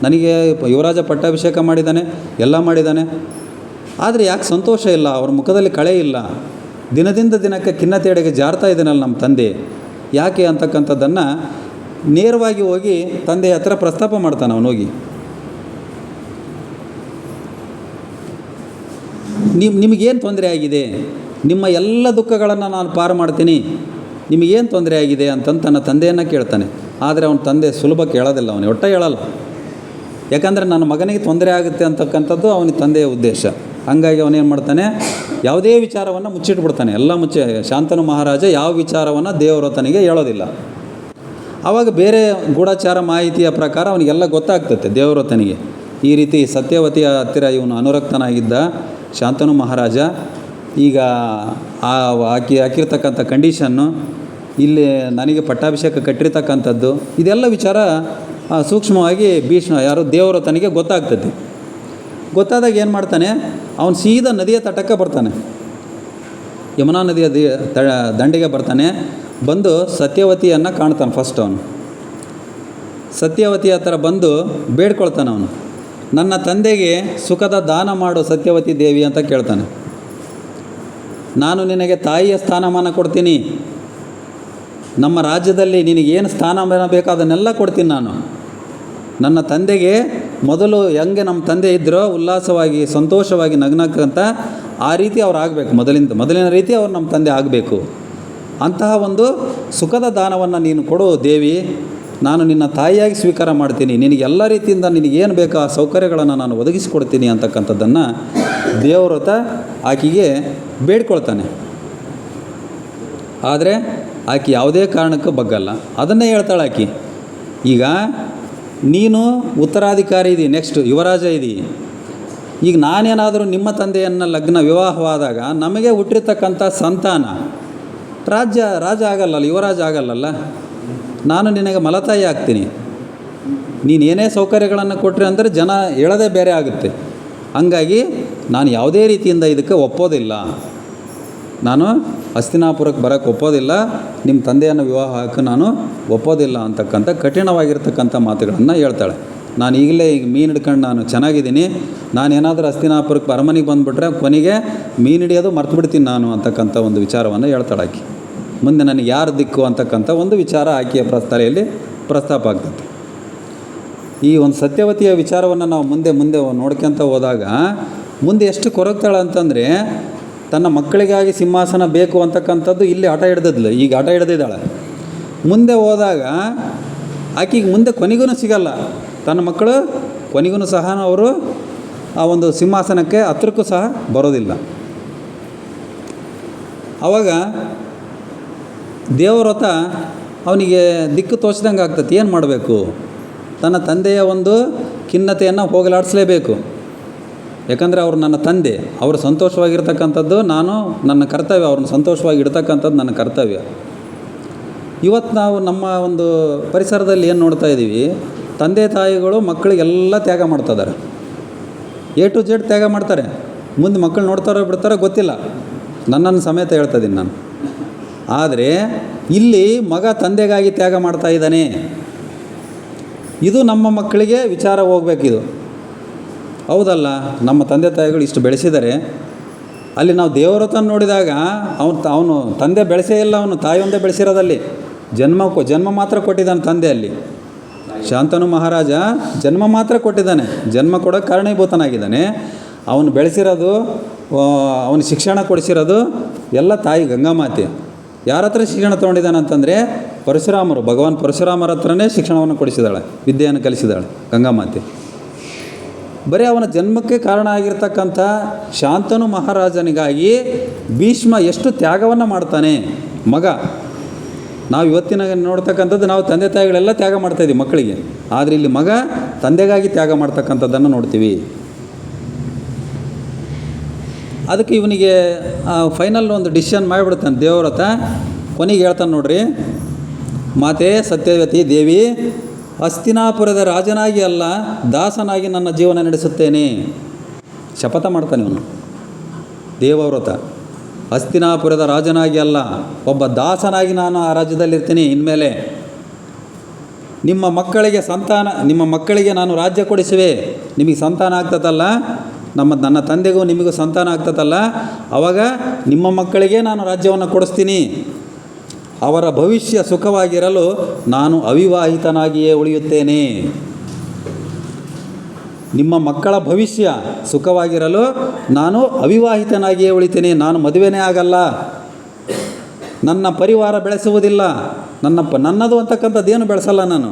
ನನಗೆ ಯುವರಾಜ ಪಟ್ಟಾಭಿಷೇಕ ಮಾಡಿದ್ದಾನೆ, ಎಲ್ಲ ಮಾಡಿದ್ದಾನೆ, ಆದರೆ ಯಾಕೆ ಸಂತೋಷ ಇಲ್ಲ, ಅವ್ರ ಮುಖದಲ್ಲಿ ಕಳೆ ಇಲ್ಲ, ದಿನದಿಂದ ದಿನಕ್ಕೆ ಖಿನ್ನತೆಯಡೆಗೆ ಜಾರ್ತಾ ಇದ್ದಾನಲ್ಲ ನಮ್ಮ ತಂದೆ, ಯಾಕೆ ಅಂತಕ್ಕಂಥದ್ದನ್ನು ನೇರವಾಗಿ ಹೋಗಿ ತಂದೆಯ ಹತ್ರ ಪ್ರಸ್ತಾಪ ಮಾಡ್ತಾನೆ ಅವನೋಗಿ. ನಿಮಗೇನು ತೊಂದರೆ ಆಗಿದೆ, ನಿಮ್ಮ ಎಲ್ಲ ದುಃಖಗಳನ್ನು ನಾನು ಪಾರು ಮಾಡ್ತೀನಿ, ನಿಮಗೇನು ತೊಂದರೆ ಆಗಿದೆ ಅಂತಂದು ತನ್ನ ತಂದೆಯನ್ನು ಕೇಳ್ತಾನೆ. ಆದರೆ ಅವನ ತಂದೆ ಸುಲಭ ಕೇಳೋದಿಲ್ಲ, ಅವನಿಗೆ ಒಟ್ಟ ಹೇಳಲ್ಲ. ಯಾಕಂದರೆ ನನ್ನ ಮಗನಿಗೆ ತೊಂದರೆ ಆಗುತ್ತೆ ಅಂತಕ್ಕಂಥದ್ದು ಅವನಿಗೆ ತಂದೆಯ ಉದ್ದೇಶ. ಹಾಗಾಗಿ ಅವನೇನು ಮಾಡ್ತಾನೆ, ಯಾವುದೇ ವಿಚಾರವನ್ನು ಮುಚ್ಚಿಟ್ಬಿಡ್ತಾನೆ, ಎಲ್ಲ ಶಾಂತನು ಮಹಾರಾಜ ಯಾವ ವಿಚಾರವನ್ನು ದೇವವ್ರತನಿಗೆ ಹೇಳೋದಿಲ್ಲ. ಆವಾಗ ಬೇರೆ ಗೂಢಚಾರ ಮಾಹಿತಿಯ ಪ್ರಕಾರ ಅವನಿಗೆಲ್ಲ ಗೊತ್ತಾಗ್ತದೆ. ದೇವವ್ರತನಿಗೆ ಈ ರೀತಿ ಸತ್ಯವತಿಯ ಹತ್ತಿರ ಇವನು ಅನುರಕ್ತನಾಗಿದ್ದ ಶಾಂತನು ಮಹಾರಾಜ, ಈಗ ಹಾಕಿರ್ತಕ್ಕಂಥ ಕಂಡೀಷನ್ನು, ಇಲ್ಲಿ ನನಗೆ ಪಟ್ಟಾಭಿಷೇಕ ಕಟ್ಟಿರ್ತಕ್ಕಂಥದ್ದು, ಇದೆಲ್ಲ ವಿಚಾರ ಸೂಕ್ಷ್ಮವಾಗಿ ಯಾರು ದೇವವ್ರತನಿಗೆ ಗೊತ್ತಾಗ್ತದೆ. ಗೊತ್ತಾದಾಗ ಏನು ಮಾಡ್ತಾನೆ, ಅವನು ಸೀದಾ ನದಿಯ ತಟಕ್ಕೆ ಬರ್ತಾನೆ, ಯಮುನಾ ನದಿಯ ದಂಡೆಗೆ ಬರ್ತಾನೆ. ಬಂದು ಸತ್ಯವತಿಯನ್ನು ಕಾಣ್ತಾನೆ. ಫಸ್ಟ್ ಅವನು ಸತ್ಯವತಿ ಹತ್ರ ಬಂದು ಬೇಡ್ಕೊಳ್ತಾನೆ. ಅವನು ನನ್ನ ತಂದೆಗೆ ಸುಖದ ದಾನ ಮಾಡು ಸತ್ಯವತಿ ದೇವಿ ಅಂತ ಕೇಳ್ತಾನೆ. ನಾನು ನಿನಗೆ ತಾಯಿಯ ಸ್ಥಾನಮಾನ ಕೊಡ್ತೀನಿ, ನಮ್ಮ ರಾಜ್ಯದಲ್ಲಿ ನಿನಗೇನು ಸ್ಥಾನಮಾನ ಬೇಕೋ ಅದನ್ನೆಲ್ಲ ಕೊಡ್ತೀನಿ ನಾನು. ನನ್ನ ತಂದೆಗೆ ಮೊದಲು ಹೆಂಗೆ ನಮ್ಮ ತಂದೆ ಇದ್ದರೋ ಉಲ್ಲಾಸವಾಗಿ ಸಂತೋಷವಾಗಿ ನಗ್ನಕ್ಕಂತ ಆ ರೀತಿ ಅವ್ರು ಆಗಬೇಕು, ಮೊದಲಿನ ರೀತಿ ಅವ್ರು ನಮ್ಮ ತಂದೆ ಆಗಬೇಕು. ಅಂತಹ ಒಂದು ಸುಖದ ದಾನವನ್ನು ನೀನು ಕೊಡು ದೇವಿ, ನಾನು ನಿನ್ನ ತಾಯಿಯಾಗಿ ಸ್ವೀಕಾರ ಮಾಡ್ತೀನಿ, ನಿನಗೆ ಎಲ್ಲ ರೀತಿಯಿಂದ ನಿನಗೇನು ಬೇಕೋ ಆ ಸೌಕರ್ಯಗಳನ್ನು ನಾನು ಒದಗಿಸಿಕೊಡ್ತೀನಿ ಅಂತಕ್ಕಂಥದ್ದನ್ನು ದೇವವ್ರತ ಆಕೆಗೆ ಬೇಡ್ಕೊಳ್ತಾನೆ. ಆದರೆ ಆಕೆ ಯಾವುದೇ ಕಾರಣಕ್ಕೂ ಬಗ್ಗಲ್ಲ. ಅದನ್ನೇ ಹೇಳ್ತಾಳೆ ಆಕೆ, ಈಗ ನೀನು ಉತ್ತರಾಧಿಕಾರಿ ಇದ್ದೀ, ನೆಕ್ಸ್ಟ್ ಯುವರಾಜ ಇದ್ದೀ, ಈಗ ನಾನೇನಾದರೂ ನಿಮ್ಮ ತಂದೆಯನ್ನು ವಿವಾಹವಾದಾಗ ನಮಗೆ ಹುಟ್ಟಿರ್ತಕ್ಕಂಥ ಸಂತಾನ ರಾಜ ಆಗಲ್ಲಲ್ಲ, ಯುವರಾಜ ಆಗಲ್ಲಲ್ಲ, ನಾನು ನಿನಗೆ ಮಲತಾಯಿ ಆಗ್ತೀನಿ. ನೀನೇನೇ ಸೌಕರ್ಯಗಳನ್ನು ಕೊಟ್ಟರೆ ಅಂದರೆ ಜನ ಹೇಳೋದೇ ಬೇರೆ ಆಗುತ್ತೆ. ಹಂಗಾಗಿ ನಾನು ಯಾವುದೇ ರೀತಿಯಿಂದ ಇದಕ್ಕೆ ಒಪ್ಪೋದಿಲ್ಲ, ನಾನು ಹಸ್ತಿನಾಪುರಕ್ಕೆ ಬರೋಕ್ಕೆ ಒಪ್ಪೋದಿಲ್ಲ, ನಿಮ್ಮ ತಂದೆಯನ್ನು ವಿವಾಹಕ್ಕೆ ನಾನು ಒಪ್ಪೋದಿಲ್ಲ ಅಂತಕ್ಕಂಥ ಕಠಿಣವಾಗಿರ್ತಕ್ಕಂಥ ಮಾತುಗಳನ್ನು ಹೇಳ್ತಾಳೆ. ನಾನು ಈಗ ಮೀನು ಹಿಡ್ಕೊಂಡು ನಾನು ಚೆನ್ನಾಗಿದ್ದೀನಿ, ನಾನೇನಾದರೂ ಹಸ್ತಿನಾಪುರಕ್ಕೆ ಅರಮನೆಗೆ ಬಂದುಬಿಟ್ರೆ ಕೊನೆಗೆ ಮೀನು ಹಿಡಿಯೋದು ಮರ್ತು ಬಿಡ್ತೀನಿ ನಾನು ಅಂತಕ್ಕಂಥ ಒಂದು ವಿಚಾರವನ್ನು ಹೇಳ್ತಾಳೆ ಆಕೆ. ಮುಂದೆ ನನಗೆ ಯಾರು ದಿಕ್ಕು ಅಂತಕ್ಕಂಥ ಒಂದು ವಿಚಾರ ಆಕೆಯ ತಲೆಯಲ್ಲಿ ಪ್ರಸ್ತಾಪ ಆಗ್ತದೆ. ಈ ಒಂದು ಸತ್ಯವತಿಯ ವಿಚಾರವನ್ನು ನಾವು ಮುಂದೆ ನೋಡ್ಕೊತ ಹೋದಾಗ ಮುಂದೆ ಎಷ್ಟು ಕೊರಗ್ತಾಳೆ ಅಂತಂದರೆ, ತನ್ನ ಮಕ್ಕಳಿಗಾಗಿ ಸಿಂಹಾಸನ ಬೇಕು ಅಂತಕ್ಕಂಥದ್ದು ಇಲ್ಲಿ ಹಠ ಹಿಡ್ದಿದ್ಲು, ಈಗ ಹಠ ಹಿಡ್ದಿದ್ದಾಳೆ. ಮುಂದೆ ಹೋದಾಗ ಆಕೆಗೆ ಮುಂದೆ ಕೊನೆಗೂ ಸಿಗಲ್ಲ, ತನ್ನ ಮಕ್ಕಳು ಕೊನೆಗೂ ಸಹ ಅವರು ಆ ಒಂದು ಸಿಂಹಾಸನಕ್ಕೆ ಹತ್ರಕ್ಕೂ ಸಹ ಬರೋದಿಲ್ಲ. ಆವಾಗ ದೇವವ್ರತ ಅವನಿಗೆ ದಿಕ್ಕು ತೋಚ್ದಂಗೆ ಆಗ್ತದೆ. ಏನು ಮಾಡಬೇಕು, ತನ್ನ ತಂದೆಯ ಒಂದು ಖಿನ್ನತೆಯನ್ನು ಹೋಗಲಾಡಿಸಲೇಬೇಕು. ಯಾಕಂದರೆ ಅವರು ನನ್ನ ತಂದೆ, ಅವರು ಸಂತೋಷವಾಗಿರ್ತಕ್ಕಂಥದ್ದು ನನ್ನ ಕರ್ತವ್ಯ, ಅವ್ರನ್ನ ಸಂತೋಷವಾಗಿ ಇಡ್ತಕ್ಕಂಥದ್ದು ನನ್ನ ಕರ್ತವ್ಯ. ಇವತ್ತು ನಾವು ನಮ್ಮ ಒಂದು ಪರಿಸರದಲ್ಲಿ ಏನು ನೋಡ್ತಾ ಇದ್ದೀವಿ, ತಂದೆ ತಾಯಿಗಳು ಮಕ್ಕಳಿಗೆಲ್ಲ ತ್ಯಾಗ ಮಾಡ್ತಿದ್ದಾರೆ, A to Z ತ್ಯಾಗ ಮಾಡ್ತಾರೆ. ಮುಂದೆ ಮಕ್ಕಳು ನೋಡ್ತಾರೋ ಬಿಡ್ತಾರೋ ಗೊತ್ತಿಲ್ಲ, ನನ್ನನ್ನು ಸಮೇತ ಹೇಳ್ತಾಯಿದ್ದೀನಿ ನಾನು. ಆದರೆ ಇಲ್ಲಿ ಮಗ ತಂದೆಗಾಗಿ ತ್ಯಾಗ ಮಾಡ್ತಾ ಇದ್ದಾನೆ. ಇದು ನಮ್ಮ ಮಕ್ಕಳಿಗೆ ವಿಚಾರ ಹೋಗ್ಬೇಕಿದು, ಹೌದಲ್ಲ? ನಮ್ಮ ತಂದೆ ತಾಯಿಗಳು ಇಷ್ಟು ಬೆಳೆಸಿದ್ದಾರೆ, ಅಲ್ಲಿ ನಾವು ದೇವವ್ರತ ನೋಡಿದಾಗ ಅವನು ತಂದೆ ಬೆಳೆಸೇ ಇಲ್ಲ, ಅವನು ತಾಯಿ ಒಂದೇ ಬೆಳೆಸಿರೋದಲ್ಲಿ. ಜನ್ಮ ಮಾತ್ರ ಕೊಟ್ಟಿದ್ದಾನೆ ತಂದೆ. ಅಲ್ಲಿ ಶಾಂತನು ಮಹಾರಾಜ ಜನ್ಮ ಮಾತ್ರ ಕೊಟ್ಟಿದ್ದಾನೆ, ಜನ್ಮ ಕೊಡೋಕ್ಕೆ ಕಾರಣೀಭೂತನಾಗಿದ್ದಾನೆ. ಅವನು ಬೆಳೆಸಿರೋದು, ಅವನು ಶಿಕ್ಷಣ ಕೊಡಿಸಿರೋದು ಎಲ್ಲ ತಾಯಿ ಗಂಗಾಮಾತೆ. ಯಾರ ಹತ್ರ ಶಿಕ್ಷಣ ತೊಗೊಂಡಿದ್ದಾನೆ ಅಂತಂದರೆ ಪರಶುರಾಮರು, ಭಗವಾನ್ ಪರಶುರಾಮರ ಹತ್ರನೇ ಶಿಕ್ಷಣವನ್ನು ಕೊಡಿಸಿದಾಳೆ, ವಿದ್ಯೆಯನ್ನು ಕಲಿಸಿದಾಳೆ ಗಂಗಾಮಾತೆ. ಬರೀ ಅವನ ಜನ್ಮಕ್ಕೆ ಕಾರಣ ಆಗಿರ್ತಕ್ಕಂಥ ಶಾಂತನು ಮಹಾರಾಜನಿಗಾಗಿ ಭೀಷ್ಮ ಎಷ್ಟು ತ್ಯಾಗವನ್ನು ಮಾಡ್ತಾನೆ ಮಗ. ನಾವು ಇವತ್ತಿನ ನೋಡ್ತಕ್ಕಂಥದ್ದು, ನಾವು ತಂದೆ ತಾಯಿಗಳೆಲ್ಲ ತ್ಯಾಗ ಮಾಡ್ತಾಯಿದ್ದೀವಿ ಮಕ್ಕಳಿಗೆ, ಆದರೆ ಇಲ್ಲಿ ಮಗ ತಂದೆಗಾಗಿ ತ್ಯಾಗ ಮಾಡ್ತಕ್ಕಂಥದ್ದನ್ನು ನೋಡ್ತೀವಿ. ಅದಕ್ಕೆ ಇವನಿಗೆ ಫೈನಲ್ ಒಂದು ಡಿಸಿಷನ್ ಮಾಡಿಬಿಡ್ತಾನೆ ದೇವವ್ರತ. ಕೊನೆಗೆ ಹೇಳ್ತಾನೆ ನೋಡ್ರಿ, ಮಾತೆ ಸತ್ಯವತಿ ದೇವಿ, ಹಸ್ತಿನಾಪುರದ ರಾಜನಾಗಿ ಅಲ್ಲ ದಾಸನಾಗಿ ನನ್ನ ಜೀವನ ನಡೆಸುತ್ತೇನೆ. ಶಪಥ ಮಾಡ್ತಾನೆ ಇವನು ದೇವವ್ರತ. ಹಸ್ತಿನಾಪುರದ ರಾಜನಾಗಿ ಅಲ್ಲ, ಒಬ್ಬ ದಾಸನಾಗಿ ನಾನು ಆ ರಾಜ್ಯದಲ್ಲಿರ್ತೀನಿ ಇನ್ಮೇಲೆ. ನಿಮ್ಮ ಮಕ್ಕಳಿಗೆ ನಾನು ರಾಜ್ಯ ಕೊಡಿಸುವೆ. ನಿಮಗೆ ಸಂತಾನ ಆಗ್ತದಲ್ಲ, ನನ್ನ ತಂದೆಗೂ ನಿಮಗೂ ಸಂತಾನ ಆಗ್ತದಲ್ಲ, ಆವಾಗ ನಿಮ್ಮ ಮಕ್ಕಳಿಗೆ ನಾನು ರಾಜ್ಯವನ್ನು ಕೊಡಿಸ್ತೀನಿ. ಅವರ ಭವಿಷ್ಯ ಸುಖವಾಗಿರಲು ನಾನು ಅವಿವಾಹಿತನಾಗಿಯೇ ಉಳಿಯುತ್ತೇನೆ. ನಿಮ್ಮ ಮಕ್ಕಳ ಭವಿಷ್ಯ ಸುಖವಾಗಿರಲು ನಾನು ಅವಿವಾಹಿತನಾಗಿಯೇ ಉಳಿತೇನೆ. ನಾನು ಮದುವೆನೇ ಆಗಲ್ಲ, ನನ್ನ ಪರಿವಾರ ಬೆಳೆಸುವುದಿಲ್ಲ, ನನ್ನದು ಅಂತಕ್ಕಂಥದ್ದೇನು ಬೆಳೆಸಲ್ಲ. ನಾನು